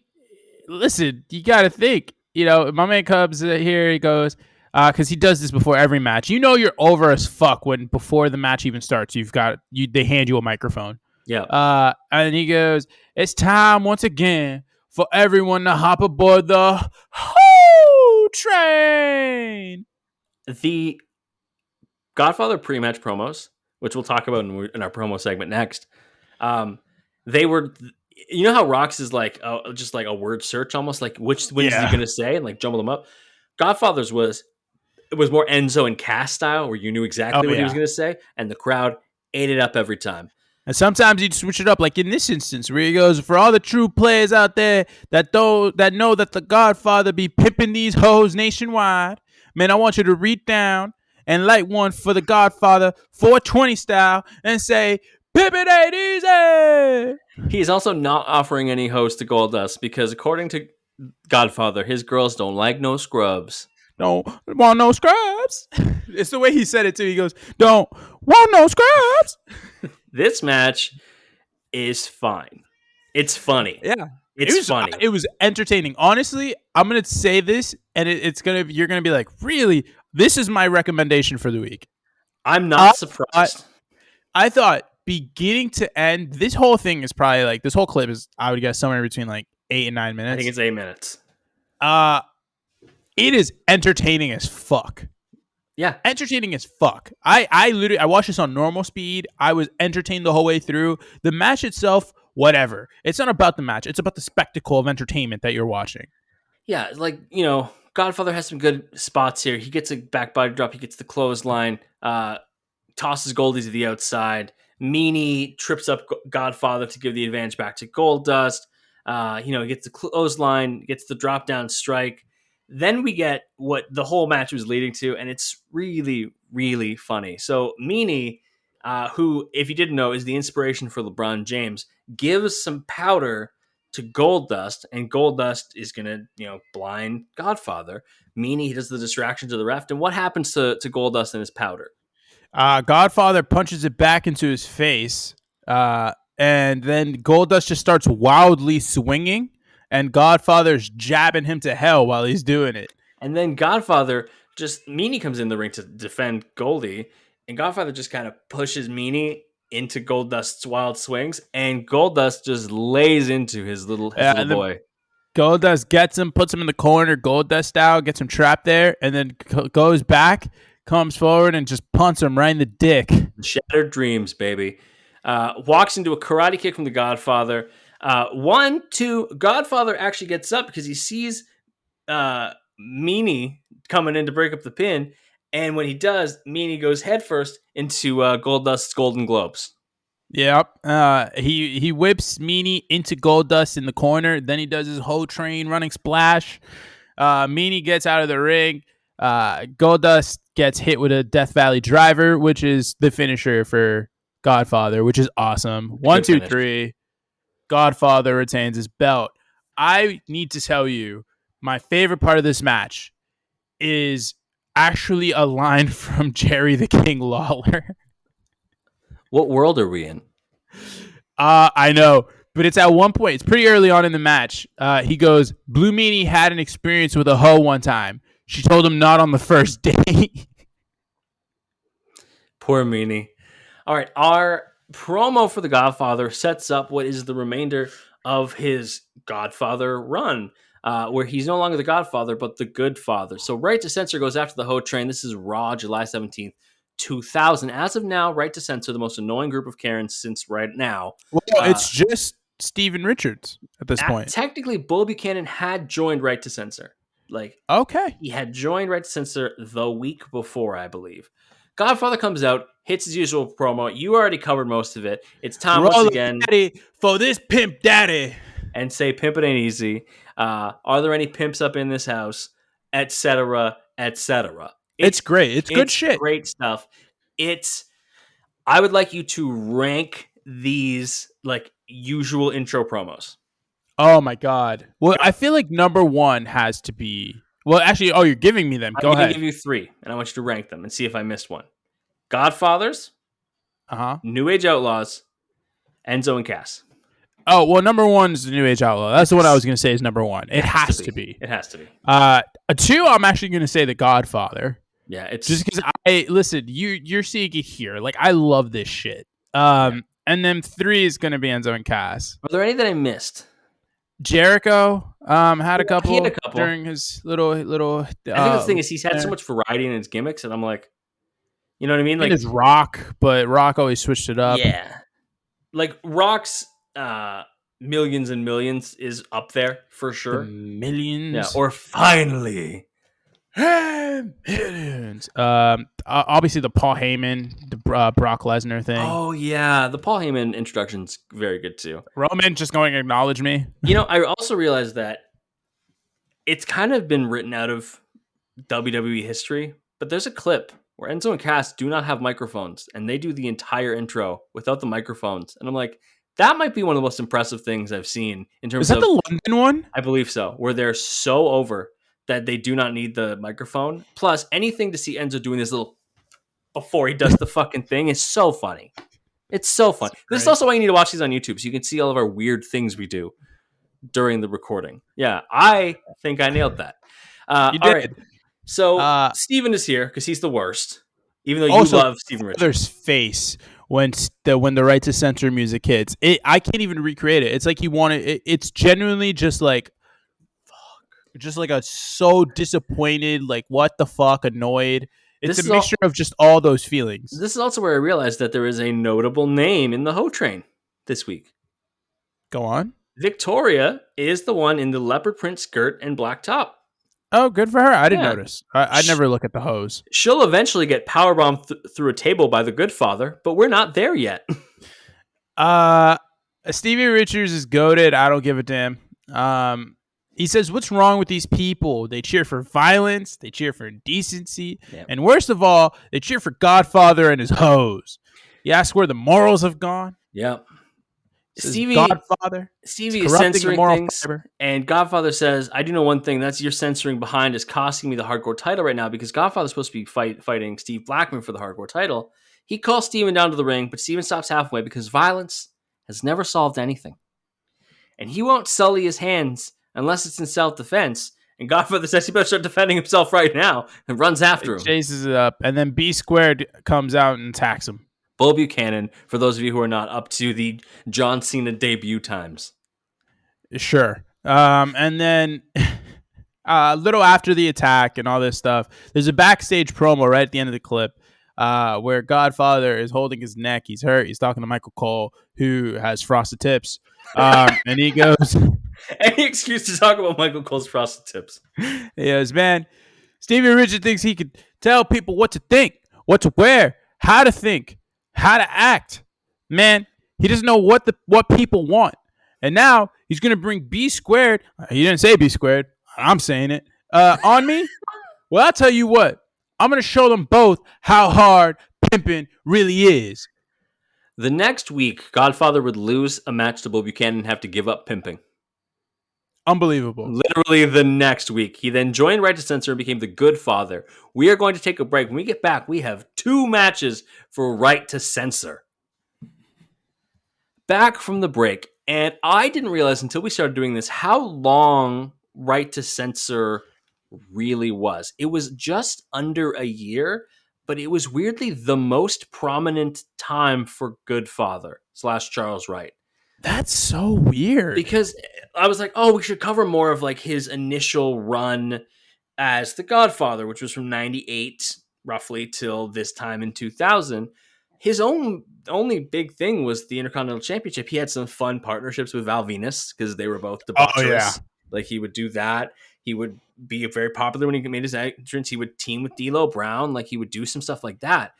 [SPEAKER 2] listen, you got to think. You know, my man Cubs here. He goes. Because he does this before every match. You know you're over as fuck when before the match even starts. They hand you a microphone.
[SPEAKER 1] Yeah.
[SPEAKER 2] And he goes, "It's time once again for everyone to hop aboard the Ho Train."
[SPEAKER 1] The Godfather pre-match promos, which we'll talk about in our promo segment next. They were, you know how Rock's is like just like a word search, almost like which is he going to say and like jumble them up. Godfather's it was more Enzo and Cass style, where you knew exactly what he was going to say, and the crowd ate it up every time.
[SPEAKER 2] And sometimes he'd switch it up, like in this instance, where he goes, "For all the true players out there that know that the Godfather be pimping these hoes nationwide, man, I want you to reach down and light one for the Godfather 420 style and say, pimp it ain't easy."
[SPEAKER 1] He is also not offering any hoes to Goldust because, according to Godfather, his girls don't like no scrubs.
[SPEAKER 2] Don't want no scrubs. It's the way he said it too. He goes, "Don't want no scrubs."
[SPEAKER 1] This match is fine. It's funny.
[SPEAKER 2] Yeah,
[SPEAKER 1] it's funny.
[SPEAKER 2] It was entertaining. Honestly, I'm gonna say this, and you're gonna be like, really? This is my recommendation for the week.
[SPEAKER 1] I'm not surprised.
[SPEAKER 2] I thought beginning to end, this whole thing is probably like this whole clip is, I would guess, somewhere between like 8 and 9 minutes.
[SPEAKER 1] I think it's 8 minutes.
[SPEAKER 2] It is entertaining as fuck.
[SPEAKER 1] Yeah.
[SPEAKER 2] Entertaining as fuck. I watched this on normal speed. I was entertained the whole way through. The match itself, whatever. It's not about the match. It's about the spectacle of entertainment that you're watching.
[SPEAKER 1] Yeah, like, you know, Godfather has some good spots here. He gets a back body drop. He gets the clothesline. Tosses Goldie to the outside. Meanie trips up Godfather to give the advantage back to Goldust. He gets the clothesline, gets the drop down strike. Then we get what the whole match was leading to, and it's really, really funny. So Meanie, who, if you didn't know, is the inspiration for LeBron James, gives some powder to Goldust, and Goldust is going to, blind Godfather. Meanie, he does the distraction to the ref, and what happens to Goldust and his powder?
[SPEAKER 2] Godfather punches it back into his face, and then Goldust just starts wildly swinging, and Godfather's jabbing him to hell while he's doing it.
[SPEAKER 1] And then Meanie comes in the ring to defend Goldie, and Godfather just kind of pushes Meanie into Goldust's wild swings, and Goldust just lays into his little boy.
[SPEAKER 2] Goldust gets him, puts him in the corner, Goldust style, gets him trapped there, and then goes back, comes forward, and just punts him right in the dick.
[SPEAKER 1] Shattered dreams, baby. Walks into a karate kick from the Godfather. 1, 2, Godfather actually gets up because he sees Meanie coming in to break up the pin. And when he does, Meanie goes headfirst into Goldust's Golden Globes.
[SPEAKER 2] Yep. He whips Meanie into Goldust in the corner. Then he does his whole train running splash. Meanie gets out of the ring. Goldust gets hit with a Death Valley driver, which is the finisher for Godfather, which is awesome. 1, 2, 3. Godfather retains his belt. I need to tell you, my favorite part of this match is actually a line from Jerry the King Lawler.
[SPEAKER 1] What world are we in?
[SPEAKER 2] I know, but it's at one point. It's pretty early on in the match. He goes, Blue Meanie had an experience with a hoe one time. She told him not on the first date.
[SPEAKER 1] Poor Meanie. All right, our promo for the Godfather sets up what is the remainder of his Godfather run, where he's no longer the Godfather, but the Good Father. So Right to Censor goes after the Ho Train. This is Raw, July 17th, 2000. As of now, Right to Censor, the most annoying group of Karens since right now.
[SPEAKER 2] Well, it's just Steven Richards at this point.
[SPEAKER 1] Technically, Bull Buchanan had joined Right to Censor.
[SPEAKER 2] Okay.
[SPEAKER 1] He had joined Right to Censor the week before, I believe. Godfather comes out, hits his usual promo. You already covered most of it. It's time once again
[SPEAKER 2] daddy for this pimp daddy.
[SPEAKER 1] And say pimp it ain't easy. Are there any pimps up in this house? Etc. Etc.
[SPEAKER 2] It's great. It's good shit.
[SPEAKER 1] Great stuff. I would like you to rank these usual intro promos.
[SPEAKER 2] Oh my god. Well, I feel like number one has to be. Well, actually, you're giving me them. Go ahead.
[SPEAKER 1] I'm going to give you three, and I want you to rank them and see if I missed one. Godfathers, New Age Outlaws, Enzo and Cass.
[SPEAKER 2] Oh, well, number one is the New Age Outlaw. That's what I was going to say is number one. It has to be.
[SPEAKER 1] It has to be.
[SPEAKER 2] Two, I'm actually going to say the Godfather.
[SPEAKER 1] Yeah, it's
[SPEAKER 2] just because listen, you're seeing it here. Like, I love this shit. And then three is going to be Enzo and Cass.
[SPEAKER 1] Are there any that I missed?
[SPEAKER 2] Jericho had a couple during his little.
[SPEAKER 1] I think the thing is he's had so much variety in his gimmicks, and I'm like, you know what I mean? Like
[SPEAKER 2] his Rock, but Rock always switched it up.
[SPEAKER 1] Yeah, like Rock's Millions and Millions is up there for sure.
[SPEAKER 2] Millions,
[SPEAKER 1] yeah, or finally.
[SPEAKER 2] Millions. Obviously the Paul Heyman, the Brock Lesnar thing.
[SPEAKER 1] Oh yeah, the Paul Heyman introduction's very good too.
[SPEAKER 2] Roman just going to acknowledge me.
[SPEAKER 1] You know, I also realized that it's kind of been written out of WWE history, but there's a clip where Enzo and Cass do not have microphones, and they do the entire intro without the microphones, and I'm like, that might be one of the most impressive things I've seen in terms of.
[SPEAKER 2] Is that the London one?
[SPEAKER 1] I believe so, where they're so over that they do not need the microphone. Plus, anything to see Enzo doing this little before he does the fucking thing is so funny. It's so fun. This is also why you need to watch these on YouTube, so you can see all of our weird things we do during the recording. Yeah, I think I nailed that.
[SPEAKER 2] You did.
[SPEAKER 1] All right. So Steven is here because he's the worst, even though you love Steven Richards.
[SPEAKER 2] There's face when the Right to Censor music hits. I can't even recreate it. It's like he wanted it. It's genuinely just like, just like a so disappointed, like what the fuck, annoyed. It's a mixture of just all those feelings.
[SPEAKER 1] This is also where I realized that there is a notable name in the Ho Train this week.
[SPEAKER 2] Go on.
[SPEAKER 1] Victoria is the one in the leopard print skirt and black top.
[SPEAKER 2] Oh, good for her. I didn't notice. I never look at the hose.
[SPEAKER 1] She'll eventually get powerbombed through a table by the Good Father, but we're not there yet.
[SPEAKER 2] Stevie Richards is goated. I don't give a damn. He says, what's wrong with these people? They cheer for violence. They cheer for indecency. Yep. And worst of all, they cheer for Godfather and his hoes. You ask where the morals have gone?
[SPEAKER 1] Yep.
[SPEAKER 2] Stevie
[SPEAKER 1] is censoring things, and Godfather says, I do know one thing, that's your censoring behind is costing me the hardcore title right now, because Godfather's supposed to be fighting Steve Blackman for the hardcore title. He calls Steven down to the ring, but Steven stops halfway because violence has never solved anything. And he won't sully his hands unless it's in self-defense. And Godfather says he better start defending himself right now and runs after him.
[SPEAKER 2] Chases it up, and then B Squared comes out and attacks him.
[SPEAKER 1] Bull Buchanan, for those of you who are not up to the John Cena debut times.
[SPEAKER 2] Sure. And then a little after the attack and all this stuff, there's a backstage promo right at the end of the clip where Godfather is holding his neck. He's hurt. He's talking to Michael Cole, who has frosted tips. And he goes...
[SPEAKER 1] Any excuse to talk about Michael Cole's frosted tips.
[SPEAKER 2] He goes, man, Stevie Richards thinks he could tell people what to think, what to wear, how to think, how to act. Man, he doesn't know what people want. And now he's going to bring B Squared. He didn't say B Squared. I'm saying it. On me? Well, I'll tell you what. I'm going to show them both how hard pimping really is.
[SPEAKER 1] The next week, Godfather would lose a match to Bull Buchanan and have to give up pimping.
[SPEAKER 2] Unbelievable.
[SPEAKER 1] Literally the next week. He then joined Right to Censor and became the Good Father. We are going to take a break. When we get back, we have 2 matches for Right to Censor. Back from the break, and I didn't realize until we started doing this how long Right to Censor really was. It was just under a year, but it was weirdly the most prominent time for Good Father / Charles Wright.
[SPEAKER 2] That's so weird.
[SPEAKER 1] Because I was like, oh, we should cover more of like his initial run as the Godfather, which was from 98 roughly till this time in 2000. His only big thing was the Intercontinental Championship. He had some fun partnerships with Val Venus because they were both debaucherous.
[SPEAKER 2] Oh, yeah.
[SPEAKER 1] Like he would do that. He would be very popular when he made his entrance. He would team with D'Lo Brown. Like he would do some stuff like that.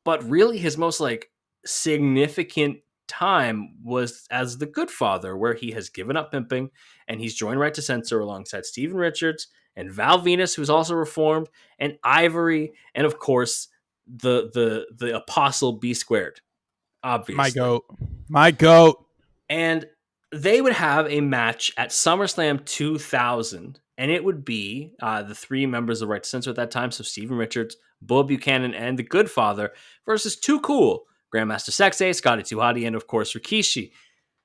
[SPEAKER 1] But really his most like significant time was as the Good Father, where he has given up pimping and he's joined Right to Censor alongside Steven Richards and Val Venus, who's also reformed, and Ivory, and of course the Apostle B Squared, obviously.
[SPEAKER 2] My goat.
[SPEAKER 1] And they would have a match at SummerSlam 2000, and it would be the 3 members of Right to Censor at that time, so Steven Richards, Bull Buchanan, and the Good Father versus Too Cool, Grandmaster Sexay, Scotty 2 Hotty, and of course Rikishi.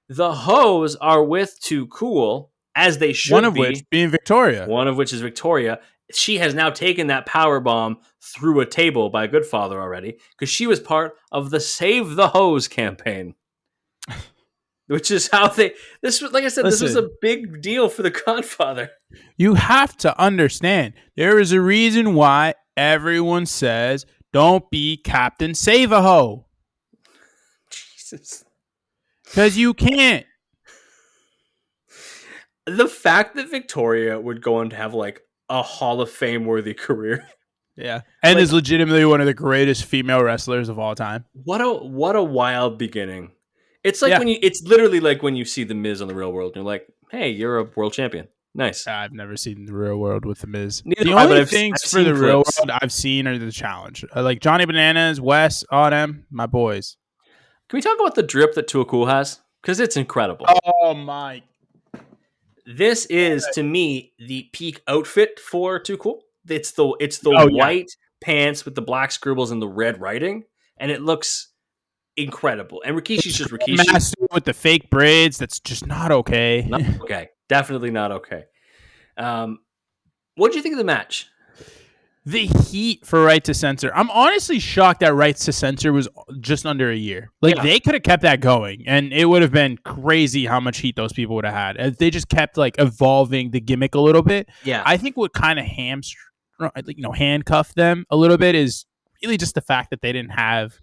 [SPEAKER 1] The Hoes are with Too Cool, as they should be.
[SPEAKER 2] One of which being Victoria.
[SPEAKER 1] One of which is Victoria. She has now taken that power bomb through a table by Good Father already, because she was part of the Save the Hose campaign. Which is how this was, like I said, Listen, this was a big deal for the Godfather.
[SPEAKER 2] You have to understand, there is a reason why everyone says, don't be Captain Save-A-Ho.
[SPEAKER 1] Jesus.
[SPEAKER 2] Because you can't.
[SPEAKER 1] The fact that Victoria would go on to have like a Hall of Fame worthy career.
[SPEAKER 2] Yeah. And is legitimately one of the greatest female wrestlers of all time.
[SPEAKER 1] What a wild beginning. It's like it's literally like when you see The Miz on The Real World and you're like, hey, you're a world champion. Nice.
[SPEAKER 2] I've never seen The Real World with The Miz.
[SPEAKER 1] Neither
[SPEAKER 2] the only things for The Real World I've seen are the challenge. Like Johnny Bananas, Wes, all them, my boys.
[SPEAKER 1] Can we talk about the drip that Too Cool has? Because it's incredible.
[SPEAKER 2] Oh my.
[SPEAKER 1] This is, to me, the peak outfit for Too Cool. It's the white pants with the black scribbles and the red writing, and it looks incredible. And Rikishi's just Rikishi
[SPEAKER 2] with the fake braids. That's just not okay.
[SPEAKER 1] Not okay. Definitely not okay. What did you think of the match?
[SPEAKER 2] The heat for Right to Censor. I'm honestly shocked that Right to Censor was just under a year. Like they could have kept that going, and it would have been crazy how much heat those people would have had if they just kept like evolving the gimmick a little bit.
[SPEAKER 1] Yeah,
[SPEAKER 2] I think what kind of handcuffed them a little bit is really just the fact that they didn't have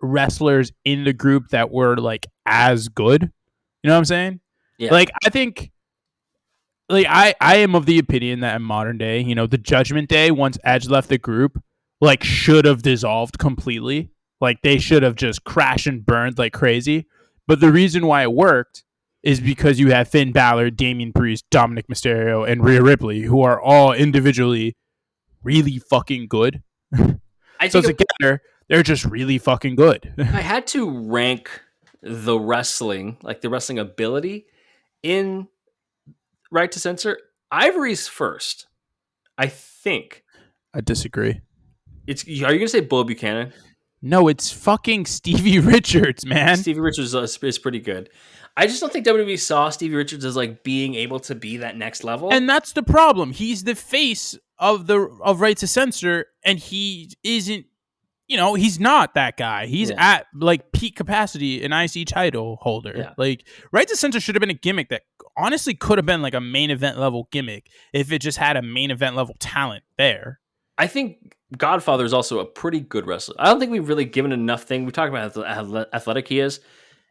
[SPEAKER 2] wrestlers in the group that were like as good. You know what I'm saying?
[SPEAKER 1] Yeah.
[SPEAKER 2] Like I think. Like I am of the opinion that in modern day, the Judgment Day, once Edge left the group, like should have dissolved completely. Like they should have just crashed and burned like crazy. But the reason why it worked is because you have Finn Balor, Damian Priest, Dominic Mysterio, and Rhea Ripley, who are all individually really fucking good. So together, they're just really fucking good.
[SPEAKER 1] I had to rank the wrestling, like the wrestling ability in Right to Censor. Ivory's first, I think.
[SPEAKER 2] I disagree.
[SPEAKER 1] Are you going to say Bull Buchanan?
[SPEAKER 2] No, it's fucking Stevie Richards, man.
[SPEAKER 1] Stevie Richards is pretty good. I just don't think WWE saw Stevie Richards as like being able to be that next level.
[SPEAKER 2] And that's the problem. He's the face of Right to Censor, and he isn't. He's not that guy. He's at like peak capacity, an IC title holder.
[SPEAKER 1] Yeah.
[SPEAKER 2] Like Right to Censor should have been a gimmick that honestly could have been like a main event level gimmick if it just had a main event level talent there.
[SPEAKER 1] I think Godfather is also a pretty good wrestler. I don't think we've really given enough thing. We talked about how athletic he is,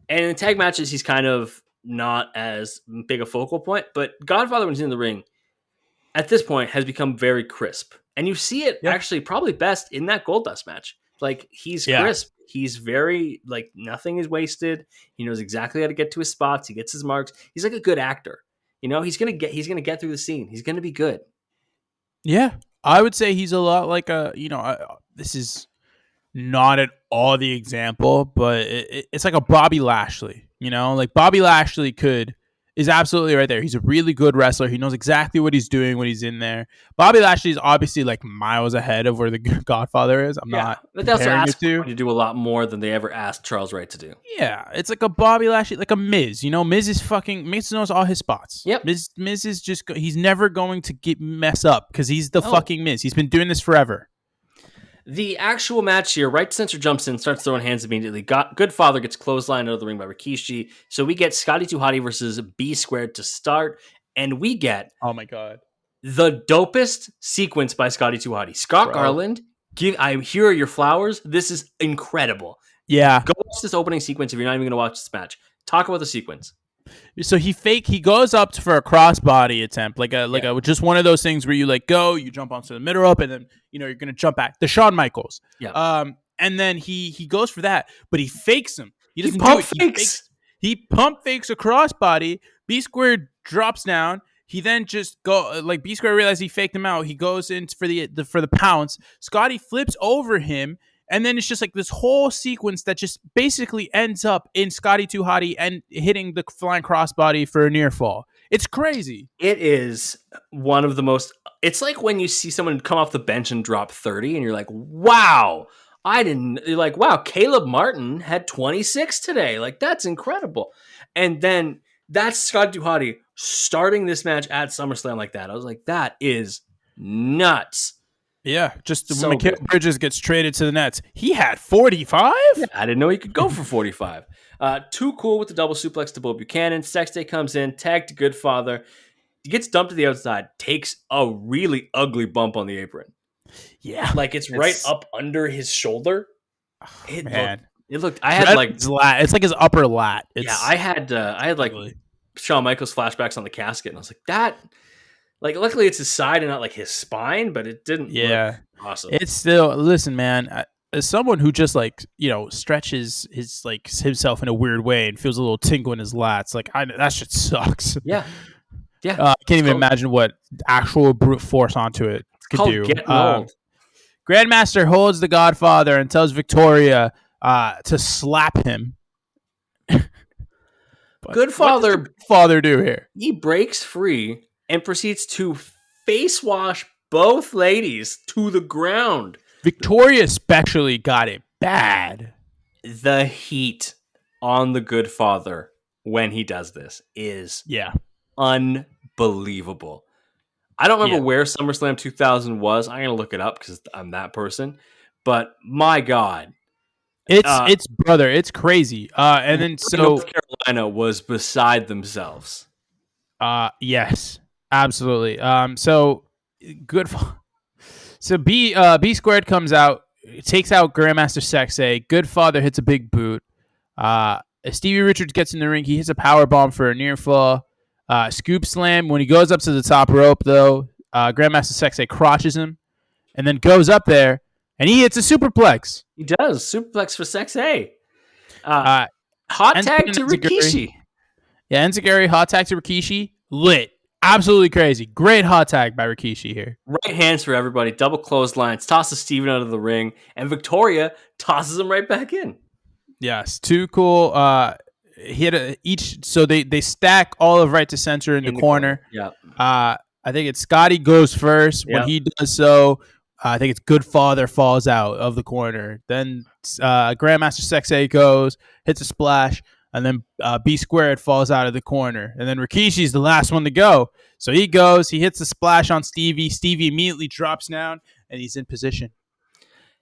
[SPEAKER 1] and in tag matches he's kind of not as big a focal point. But Godfather, when he's in the ring, at this point has become very crisp, and you see it actually probably best in that Goldust match. Like he's crisp. He's very like nothing is wasted. He knows exactly how to get to his spots. He gets his marks. He's like a good actor. He's gonna get through the scene. He's gonna be good.
[SPEAKER 2] Yeah, I would say he's a lot like this is not at all the example, but it's like a Bobby Lashley. Like Bobby Lashley could, is absolutely right there. He's a really good wrestler. He knows exactly what he's doing when he's in there. Bobby Lashley is obviously like miles ahead of where the Godfather is. I'm not
[SPEAKER 1] but they also
[SPEAKER 2] comparing the
[SPEAKER 1] asked
[SPEAKER 2] two.
[SPEAKER 1] to do a lot more than they ever asked Charles Wright to do.
[SPEAKER 2] Yeah, it's like a Bobby Lashley, like a Miz. You know, Miz knows all his spots.
[SPEAKER 1] Yep.
[SPEAKER 2] Miz is just he's never going to mess up because he's the fucking Miz. He's been doing this forever.
[SPEAKER 1] The actual match here, Right Censor jumps in, starts throwing hands immediately. Goodfather gets clotheslined out of the ring by Rikishi. So we get Scotty 2 Hotty versus B Squared to start, and we get
[SPEAKER 2] oh my god,
[SPEAKER 1] the dopest sequence by Scotty 2 Hotty. Scott Garland, I'm here are your flowers. This is incredible.
[SPEAKER 2] Yeah,
[SPEAKER 1] go watch this opening sequence if you're not even going to watch this match. Talk about the sequence.
[SPEAKER 2] So he goes up for a crossbody attempt, like a just one of those things where you like you jump onto the middle rope, and then you're gonna jump back. The Shawn Michaels.
[SPEAKER 1] Yeah.
[SPEAKER 2] And then he goes for that, but he fakes him. He doesn't
[SPEAKER 1] pump
[SPEAKER 2] do it.
[SPEAKER 1] Fakes.
[SPEAKER 2] He pump fakes a crossbody. B Squared drops down. He then just B Squared realizes he faked him out. He goes in for the pounce. Scotty flips over him. And then it's just like this whole sequence that just basically ends up in Scotty 2 Hotty and hitting the flying crossbody for a near fall. It's crazy.
[SPEAKER 1] It is one of the most... It's like when you see someone come off the bench and drop 30 and you're like, wow, you're like, wow, Caleb Martin had 26 today. Like, that's incredible. And then that's Scotty 2 Hotty starting this match at SummerSlam like that. I was like, that is nuts.
[SPEAKER 2] Yeah, just so when Mikal Bridges gets traded to the Nets. He had 45?
[SPEAKER 1] Yeah, I didn't know he could go for 45. Too Cool with the double suplex to Bull Buchanan. Sexday comes in, tagged to Goodfather. He gets dumped to the outside, takes a really ugly bump on the apron.
[SPEAKER 2] Yeah.
[SPEAKER 1] Like it's right up under his shoulder.
[SPEAKER 2] Man.
[SPEAKER 1] It looked I had like
[SPEAKER 2] lat. It's like his upper lat.
[SPEAKER 1] I had like ugly. Shawn Michaels flashbacks on the casket, and I was like, that... Like, luckily it's his side and not like his spine, but it didn't look awesome.
[SPEAKER 2] It's still, listen, man, as someone who just like, stretches himself in a weird way and feels a little tingle in his lats, like that shit sucks.
[SPEAKER 1] Yeah. Yeah.
[SPEAKER 2] I can't even imagine what actual brute force onto it could do.
[SPEAKER 1] Getting old.
[SPEAKER 2] Grandmaster holds the Godfather and tells Victoria to slap him.
[SPEAKER 1] Goodfather.
[SPEAKER 2] What does Godfather do here?
[SPEAKER 1] He breaks free and proceeds to face wash both ladies to the ground.
[SPEAKER 2] Victoria especially got it bad.
[SPEAKER 1] The heat on the Goodfather when he does this is unbelievable. I don't remember where SummerSlam 2000 was. I'm going to look it up because I'm that person. But my God.
[SPEAKER 2] It's brother. It's crazy. And then
[SPEAKER 1] North Carolina was beside themselves.
[SPEAKER 2] Yes. Absolutely. So good. So B Squared comes out, takes out Grandmaster Sexay. Goodfather hits a big boot. Stevie Richards gets in the ring. He hits a power bomb for a near fall. Scoop slam. When he goes up to the top rope, though, Grandmaster Sexay crotches him, and then goes up there and he hits a superplex.
[SPEAKER 1] He does superplex for Sexay. Hot tag to Rikishi.
[SPEAKER 2] Yeah, Enziguri hot tag to Rikishi. Lit. Absolutely crazy. Great hot tag by Rikishi here.
[SPEAKER 1] Right hands for everybody. Double clotheslines. Tosses Steven out of the ring. And Victoria tosses him right back in.
[SPEAKER 2] Yes. Too Cool. So they stack all of Right to Censor in the corner.
[SPEAKER 1] Yeah.
[SPEAKER 2] I think it's Scotty goes first. When he does so, I think it's Goodfather falls out of the corner. Then Grandmaster Sexay goes, hits a splash. And then B Squared falls out of the corner. And then Rikishi's the last one to go. So he goes, he hits a splash on Stevie. Stevie immediately drops down, and he's in position.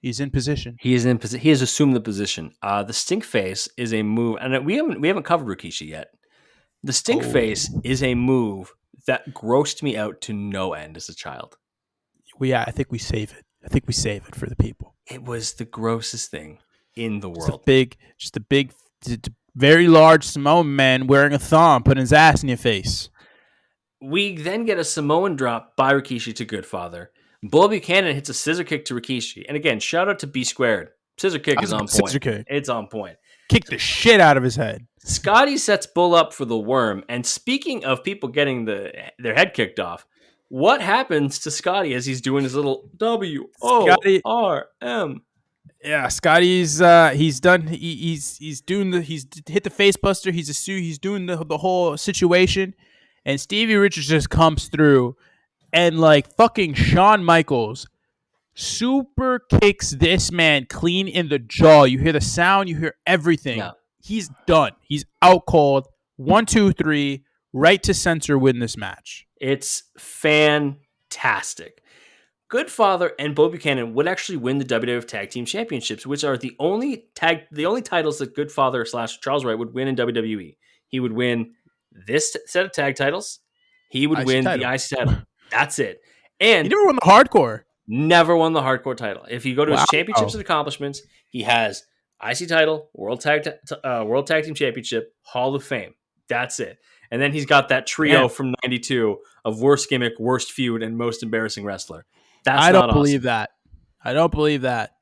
[SPEAKER 2] He has assumed the position. The stink face is a move, and we haven't covered Rikishi yet. The stink face is a move that grossed me out to no end as a child. I think we save it. I think we save it for the people.
[SPEAKER 1] It was the grossest thing in the world.
[SPEAKER 2] Just a big, very large Samoan man wearing a thong, putting his ass in your face.
[SPEAKER 1] We then get a Samoan drop by Rikishi to Goodfather. Bull Buchanan hits a scissor kick to Rikishi. And again, shout out to B Squared. Scissor kick is on point.
[SPEAKER 2] Scissor kick.
[SPEAKER 1] It's on point.
[SPEAKER 2] Kick the shit out of his head.
[SPEAKER 1] Scotty sets Bull up for the worm. And speaking of people getting their head kicked off, what happens to Scotty as he's doing his little WORM?
[SPEAKER 2] Yeah, Scotty's he's done. He's doing he's hit the face buster. He's doing the whole situation, and Stevie Richards just comes through and like fucking Shawn Michaels super kicks this man clean in the jaw. You hear the sound, you hear everything.
[SPEAKER 1] Yeah.
[SPEAKER 2] He's done. He's out cold. 1, 2, 3. Right to Censor win this match.
[SPEAKER 1] It's fantastic. Godfather and Bo Buchanan would actually win the WWF Tag Team Championships, which are the only titles that Godfather / Charles Wright would win in WWE. He would win this set of tag titles. He would win the IC title. That's it. And
[SPEAKER 2] he never won the hardcore.
[SPEAKER 1] Never won the hardcore title. If you go to his championships and accomplishments, he has IC title, World Tag Team Championship, Hall of Fame. That's it. And then he's got that trio from '92 of worst gimmick, worst feud, and most embarrassing wrestler.
[SPEAKER 2] I don't believe that. I don't believe that.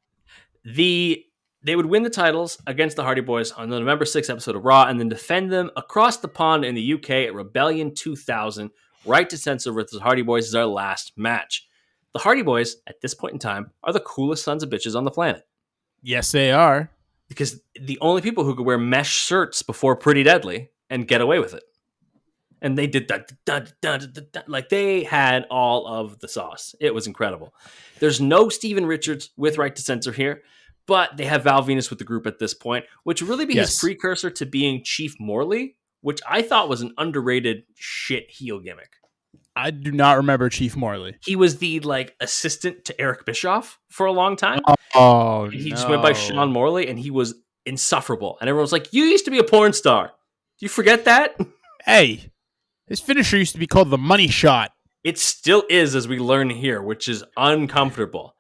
[SPEAKER 1] They would win the titles against the Hardy Boyz on the November 6th episode of Raw and then defend them across the pond in the UK at Rebellion 2000. Right to Censor versus Hardy Boyz is our last match. The Hardy Boyz, at this point in time, are the coolest sons of bitches on the planet.
[SPEAKER 2] Yes, they are.
[SPEAKER 1] Because the only people who could wear mesh shirts before Pretty Deadly and get away with it. And they did that. Like, they had all of the sauce. It was incredible. There's no Steven Richards with Right to Censor here, but they have Val Venus with the group at this point, which really be his precursor to being Chief Morley, which I thought was an underrated shit heel gimmick.
[SPEAKER 2] I do not remember Chief Morley.
[SPEAKER 1] He was the assistant to Eric Bischoff for a long time.
[SPEAKER 2] Oh,
[SPEAKER 1] he just went by Sean Morley, and he was insufferable. And everyone was like, "You used to be a porn star. Do you forget that?"
[SPEAKER 2] Hey, his finisher used to be called the Money Shot.
[SPEAKER 1] It still is, as we learn here, which is uncomfortable.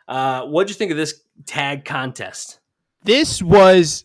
[SPEAKER 1] What'd you think of this tag contest?
[SPEAKER 2] This was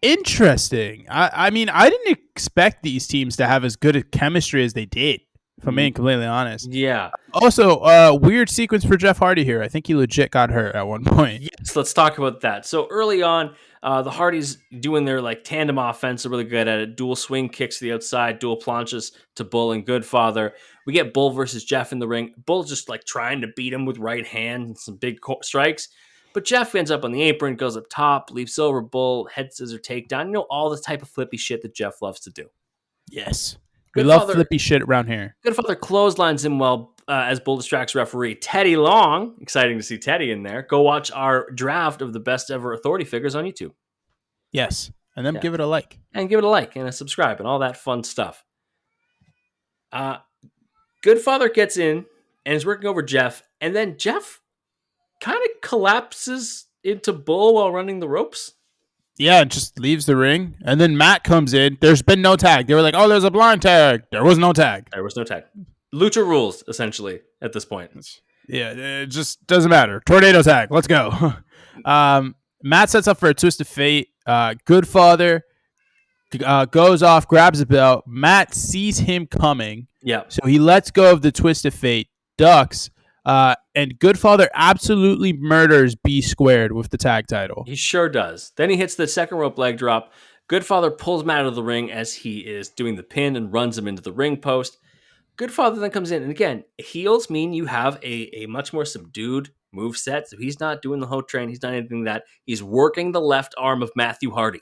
[SPEAKER 2] interesting. I mean, I didn't expect these teams to have as good a chemistry as they did, if I'm being completely honest.
[SPEAKER 1] Yeah.
[SPEAKER 2] Also, weird sequence for Jeff Hardy here. I think he legit got hurt at one point.
[SPEAKER 1] Yes, let's talk about that. So early on, the Hardys doing their tandem offense are really good at it. Dual swing kicks to the outside, dual planches to Bull and Godfather. We get Bull versus Jeff in the ring. Bull just trying to beat him with right hand and some big strikes. But Jeff ends up on the apron, goes up top, leaps over Bull, head scissor takedown. You know, all the type of flippy shit that Jeff loves to do.
[SPEAKER 2] Yes. We love flippy shit around here.
[SPEAKER 1] Godfather clotheslines him while as Bull distracts referee Teddy Long. Exciting to see Teddy in there. Go watch our draft of the best ever authority figures on YouTube.
[SPEAKER 2] Yes. And then give it a like.
[SPEAKER 1] And give it a like and a subscribe and all that fun stuff. Godfather gets in and is working over Jeff. And then Jeff kind of collapses into Bull while running the ropes.
[SPEAKER 2] Yeah, and just leaves the ring. And then Matt comes in. There's been no tag. They were like, oh, there's a blind tag. There was no tag.
[SPEAKER 1] There was no tag. Lucha rules, essentially, at this point.
[SPEAKER 2] Yeah, it just doesn't matter. Tornado tag. Let's go. Matt sets up for a twist of fate. Godfather goes off, grabs the belt. Matt sees him coming.
[SPEAKER 1] Yeah.
[SPEAKER 2] So he lets go of the twist of fate, ducks, and Godfather absolutely murders B Squared with the tag title.
[SPEAKER 1] He sure does. Then he hits the second rope leg drop. Godfather pulls Matt out of the ring as he is doing the pin and runs him into the ring post. Godfather then comes in. And again, heels mean you have a much more subdued moveset. So he's not doing the hoe train. He's not anything like that. He's working the left arm of Matthew Hardy.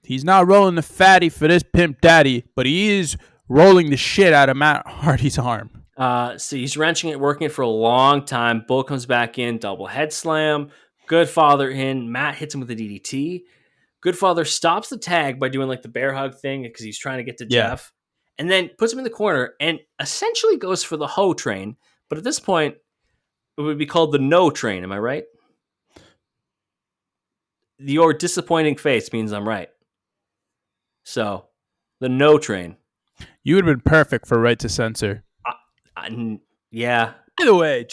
[SPEAKER 2] He's not rolling the fatty for this pimp daddy, but he is rolling the shit out of Matt Hardy's arm.
[SPEAKER 1] So he's wrenching it, working it for a long time. Bull comes back in, double head slam. Godfather in. Matt hits him with a DDT. Godfather stops the tag by doing the bear hug thing because he's trying to get to Jeff. And then puts him in the corner and essentially goes for the hoe train. But at this point, it would be called the no train. Am I right? Your disappointing face means I'm right. So, the no train.
[SPEAKER 2] You would have been perfect for Right to Censor.
[SPEAKER 1] Yeah.
[SPEAKER 2] Either way,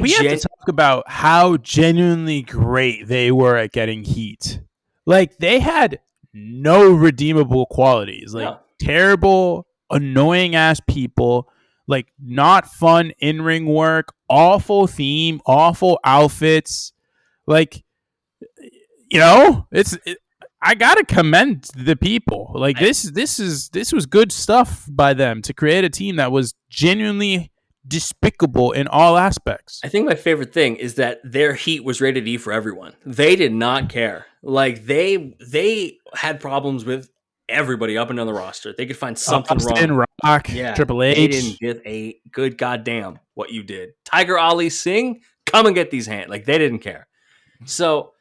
[SPEAKER 2] we have to talk about how genuinely great they were at getting heat. They had no redeemable qualities. Terrible, annoying ass people. Not fun in-ring work. Awful theme. Awful outfits. I gotta commend the people. This was good stuff by them to create a team that was genuinely despicable in all aspects.
[SPEAKER 1] I think my favorite thing is that their heat was rated E for everyone. They did not care. Like they had problems with everybody up and down the roster. They could find something
[SPEAKER 2] Austin,
[SPEAKER 1] wrong.
[SPEAKER 2] Rock,
[SPEAKER 1] Yeah,
[SPEAKER 2] Triple
[SPEAKER 1] they
[SPEAKER 2] H.
[SPEAKER 1] didn't give a good goddamn what you did. Tiger Ali Singh, come and get these hands. Like they didn't care. So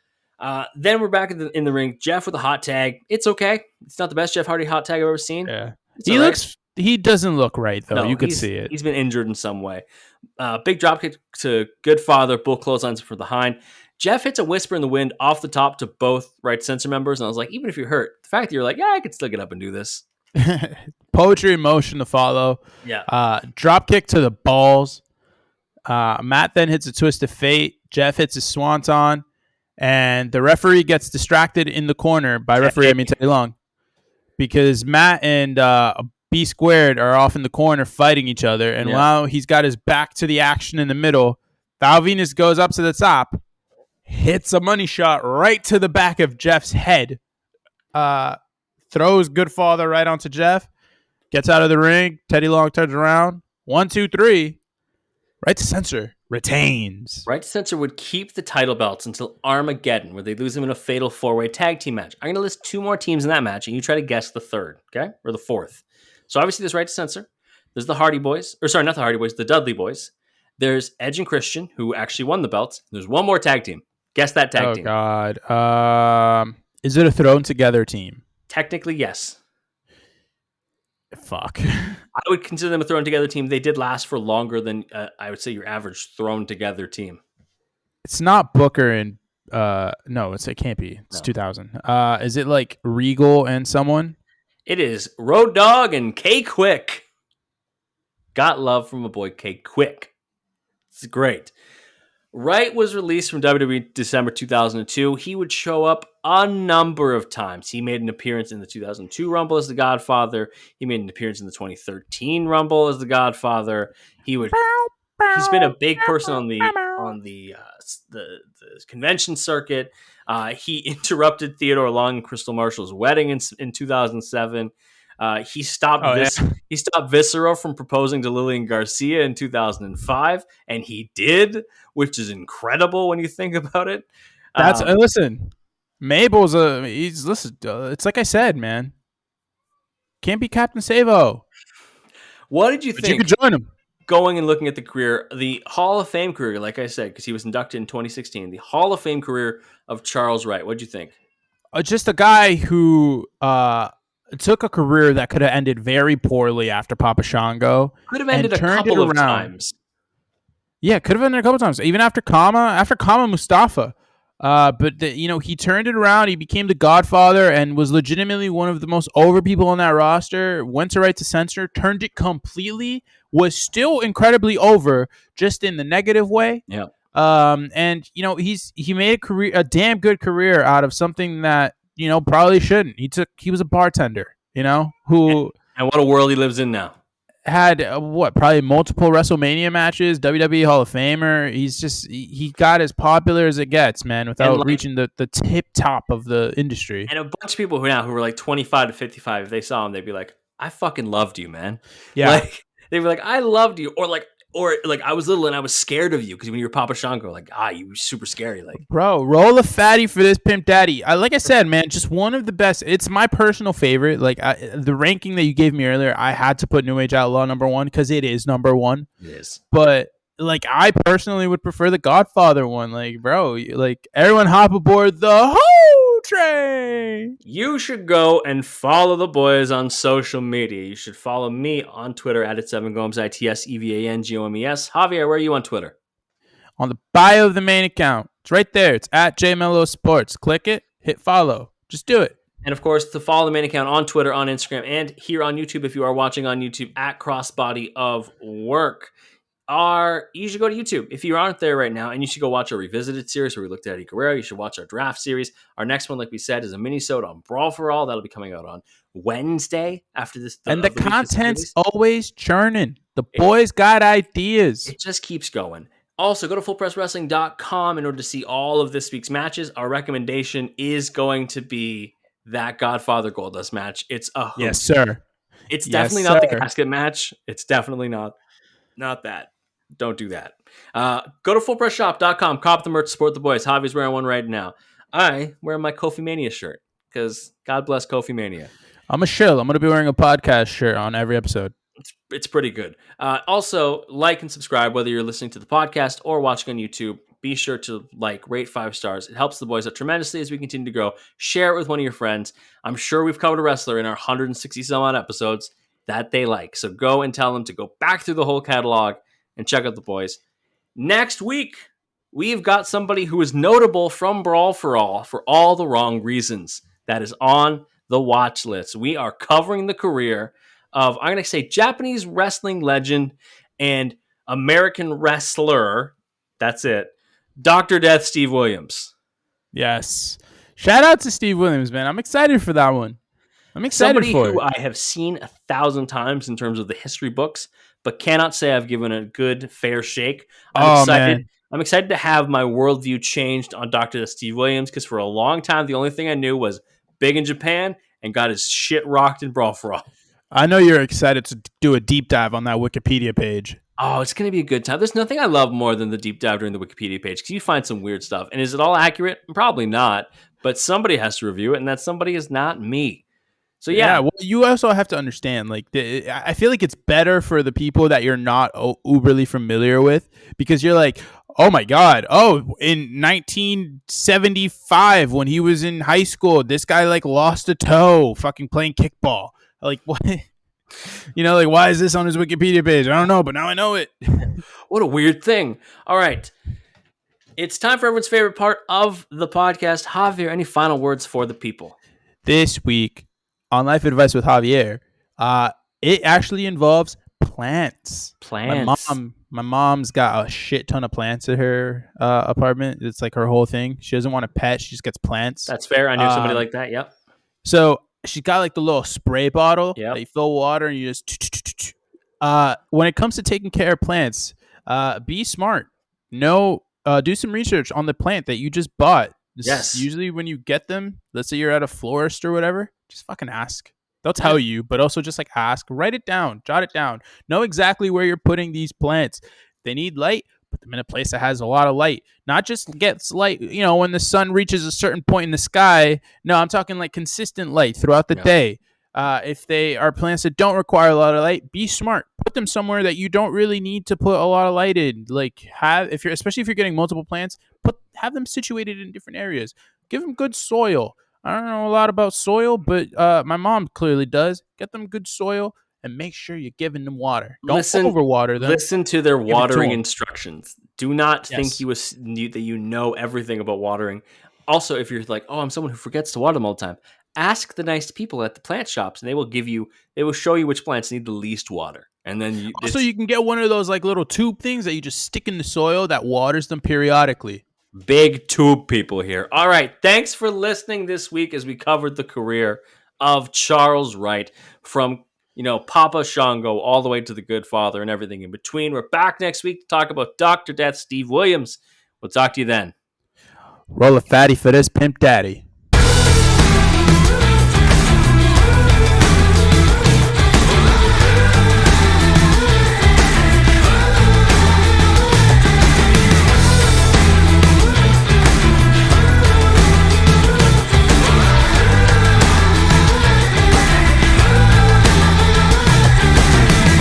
[SPEAKER 1] then we're back in the ring. Jeff with a hot tag. It's okay. It's not the best Jeff Hardy hot tag I've ever seen.
[SPEAKER 2] Yeah,
[SPEAKER 1] it's all right.
[SPEAKER 2] He doesn't look right though.
[SPEAKER 1] No,
[SPEAKER 2] You could see it.
[SPEAKER 1] He's been injured in some way. Big dropkick to Godfather. Bull clotheslines from behind. Jeff hits a whisper in the wind off the top to both Right Censor members, and I was like, even if you're hurt, the fact that you're like, yeah, I could still get up and do this.
[SPEAKER 2] Poetry in motion to follow.
[SPEAKER 1] Yeah.
[SPEAKER 2] Drop kick to the balls. Matt then hits a twist of fate. Jeff hits a swanton, and the referee gets distracted in the corner. By referee, I mean Teddy Long, because Matt and B Squared are off in the corner fighting each other, and while he's got his back to the action in the middle, Val Venus goes up to the top, hits a money shot right to the back of Jeff's head, throws Godfather right onto Jeff, gets out of the ring. Teddy Long turns around. 1, 2, 3. Right to Censor retains.
[SPEAKER 1] Right to Censor would keep the title belts until Armageddon, where they lose them in a fatal 4-way tag team match. I'm going to list 2 more teams in that match, and you try to guess the third, okay? Or the fourth. So obviously there's Right to Censor. There's the Hardy Boyz. Or sorry, not the Hardy Boyz, the Dudley Boyz. There's Edge and Christian, who actually won the belts. There's one more tag team. Guess that tag team.
[SPEAKER 2] Oh, God. Is it a thrown together team?
[SPEAKER 1] Technically, yes.
[SPEAKER 2] Fuck.
[SPEAKER 1] I would consider them a thrown together team. They did last for longer than, I would say, your average thrown together team.
[SPEAKER 2] It's not Booker and, no, it can't be. It's 2000. Is it like Regal and someone?
[SPEAKER 1] It is Road Dogg and K-Quick. Got love from a boy, K-Quick. It's great. Wright was released from WWE December 2002. He would show up a number of times. He made an appearance in the 2002 Rumble as the Godfather. He made an appearance in the 2013 Rumble as the Godfather. He's been a big person on the convention circuit. He interrupted Theodore Long and Crystal Marshall's wedding in 2007. He stopped He stopped Viscera from proposing to Lillian Garcia in 2005, and he did, which is incredible when you think about it.
[SPEAKER 2] That's listen. Mabel's it's like I said, man. Can't be Captain Savo.
[SPEAKER 1] What did you think?
[SPEAKER 2] You could join him.
[SPEAKER 1] Going and looking at the career, the Hall of Fame career, like I said, because he was inducted in 2016, the Hall of Fame career of Charles Wright. What did you think?
[SPEAKER 2] Just a guy who took a career that could have ended very poorly after Papa Shango.
[SPEAKER 1] Could have ended a couple of times.
[SPEAKER 2] Yeah, could have ended a couple of times. Even after Kama Mustafa. But he turned it around. He became the Godfather and was legitimately one of the most over people on that roster. Went to Right to Censor, turned it completely. Was still incredibly over, just in the negative way.
[SPEAKER 1] Yeah.
[SPEAKER 2] And he made a damn good career out of something that probably shouldn't. He was a bartender. Who
[SPEAKER 1] and what a world he lives in now.
[SPEAKER 2] Had probably multiple WrestleMania matches, WWE Hall of Famer. He got as popular as it gets, man, without reaching the tip top of the industry.
[SPEAKER 1] And a bunch of people who were like 25 to 55, if they saw him, they'd be like, I fucking loved you, man.
[SPEAKER 2] Yeah.
[SPEAKER 1] They'd be like, I loved you. Or I was little and I was scared of you because when you were Papa Shango, you were super scary. Like,
[SPEAKER 2] bro, roll a fatty for this Pimp Daddy. Like I said, man, just one of the best. It's my personal favorite. The ranking that you gave me earlier, I had to put New Age Outlaw number 1 because it is number 1.
[SPEAKER 1] It is.
[SPEAKER 2] But I personally would prefer the Godfather one. Bro, everyone hop aboard the whole train.
[SPEAKER 1] You should go and follow the boys on social media. You should follow me on Twitter at @7gomes, ITSEVANGOMES. Javier, where are you on Twitter?
[SPEAKER 2] On the bio of the main account. It's right there. It's @JMelloSports. Click it, hit follow. Just do it.
[SPEAKER 1] And of course, to follow the main account on Twitter, on Instagram, and here on YouTube, if you are watching on YouTube, at Crossbody of Work. You should go to YouTube if you aren't there right now, and you should go watch our revisited series where we looked at Eddie Guerrero. You should watch our draft series. Our next one, like we said, is a mini-sode on Brawl for All. That'll be coming out on Wednesday after this.
[SPEAKER 2] And the content's always churning. The boys got ideas.
[SPEAKER 1] It just keeps going. Also, go to fullpresswrestling.com in order to see all of this week's matches. Our recommendation is going to be that Godfather Goldust match. It's a hoot.
[SPEAKER 2] Yes, sir.
[SPEAKER 1] It's definitely not the casket match. It's definitely not that. Don't do that. Go to fullpressshop.com, cop the merch, support the boys. Javi's wearing one right now. I wear my Kofi Mania shirt because God bless Kofi Mania.
[SPEAKER 2] I'm a shill. I'm going to be wearing a podcast shirt on every episode.
[SPEAKER 1] It's pretty good. Also, like and subscribe whether you're listening to the podcast or watching on YouTube. Be sure to rate 5 stars. It helps the boys out tremendously as we continue to grow. Share it with one of your friends. I'm sure we've covered a wrestler in our 160 some odd episodes that they like. So go and tell them to go back through the whole catalog and check out the boys. Next week, we've got somebody who is notable from Brawl for all the wrong reasons. That is on the watch list. We are covering the career of, I'm going to say, Japanese wrestling legend and American wrestler. That's it. Dr. Death Steve Williams.
[SPEAKER 2] Yes. Shout out to Steve Williams, man. I'm excited for that one. I'm excited
[SPEAKER 1] Somebody
[SPEAKER 2] for
[SPEAKER 1] who
[SPEAKER 2] it.
[SPEAKER 1] I have seen 1,000 times in terms of the history books, but cannot say I've given a good, fair shake. I'm excited. Man. I'm excited to have my worldview changed on Dr. Death Steve Williams because for a long time, the only thing I knew was big in Japan and got his shit rocked in Brawl for All.
[SPEAKER 2] I know you're excited to do a deep dive on that Wikipedia page.
[SPEAKER 1] Oh, it's going to be a good time. There's nothing I love more than the deep dive during the Wikipedia page because you find some weird stuff. And is it all accurate? Probably not. But somebody has to review it, and that somebody is not me. So, yeah.
[SPEAKER 2] Well, you also have to understand, I feel like it's better for the people that you're not uberly familiar with because you're like, oh, my God. Oh, in 1975 when he was in high school, this guy, lost a toe fucking playing kickball. What? Why is this on his Wikipedia page? I don't know, but now I know it.
[SPEAKER 1] What a weird thing. All right. It's time for everyone's favorite part of the podcast. Javier, any final words for the people?
[SPEAKER 2] This week on Life Advice with Javier, it actually involves plants. My mom's got a shit ton of plants at her apartment. It's her whole thing. She doesn't want a pet. She just gets plants.
[SPEAKER 1] That's fair. I knew somebody like that. Yep.
[SPEAKER 2] So she's got the little spray bottle that you fill water and you just. When it comes to taking care of plants, be smart. Do some research on the plant that you just bought.
[SPEAKER 1] Yes.
[SPEAKER 2] Usually when you get them, let's say you're at a florist or whatever, just fucking ask. They'll tell you, but also just ask. Write it down. Jot it down. Know exactly where you're putting these plants. They need light. Put them in a place that has a lot of light. Not just gets light, when the sun reaches a certain point in the sky. No, I'm talking consistent light throughout the day. If they are plants that don't require a lot of light, be smart. Put them somewhere that you don't really need to put a lot of light in. Especially if you're getting multiple plants, have them situated in different areas. Give them good soil. I don't know a lot about soil, but my mom clearly does. Get them good soil and make sure you're giving them water. Don't overwater them.
[SPEAKER 1] Listen to their watering instructions. Do not think that you know everything about watering. Also, if you're I'm someone who forgets to water them all the time, ask the nice people at the plant shops, and they will show you which plants need the least water. And then you
[SPEAKER 2] can get one of those little tube things that you just stick in the soil that waters them periodically.
[SPEAKER 1] Big tube people here. All right. Thanks for listening this week as we covered the career of Charles Wright from, Papa Shango all the way to the Godfather and everything in between. We're back next week to talk about Dr. Death Steve Williams. We'll talk to you then.
[SPEAKER 2] Roll a fatty for this pimp daddy.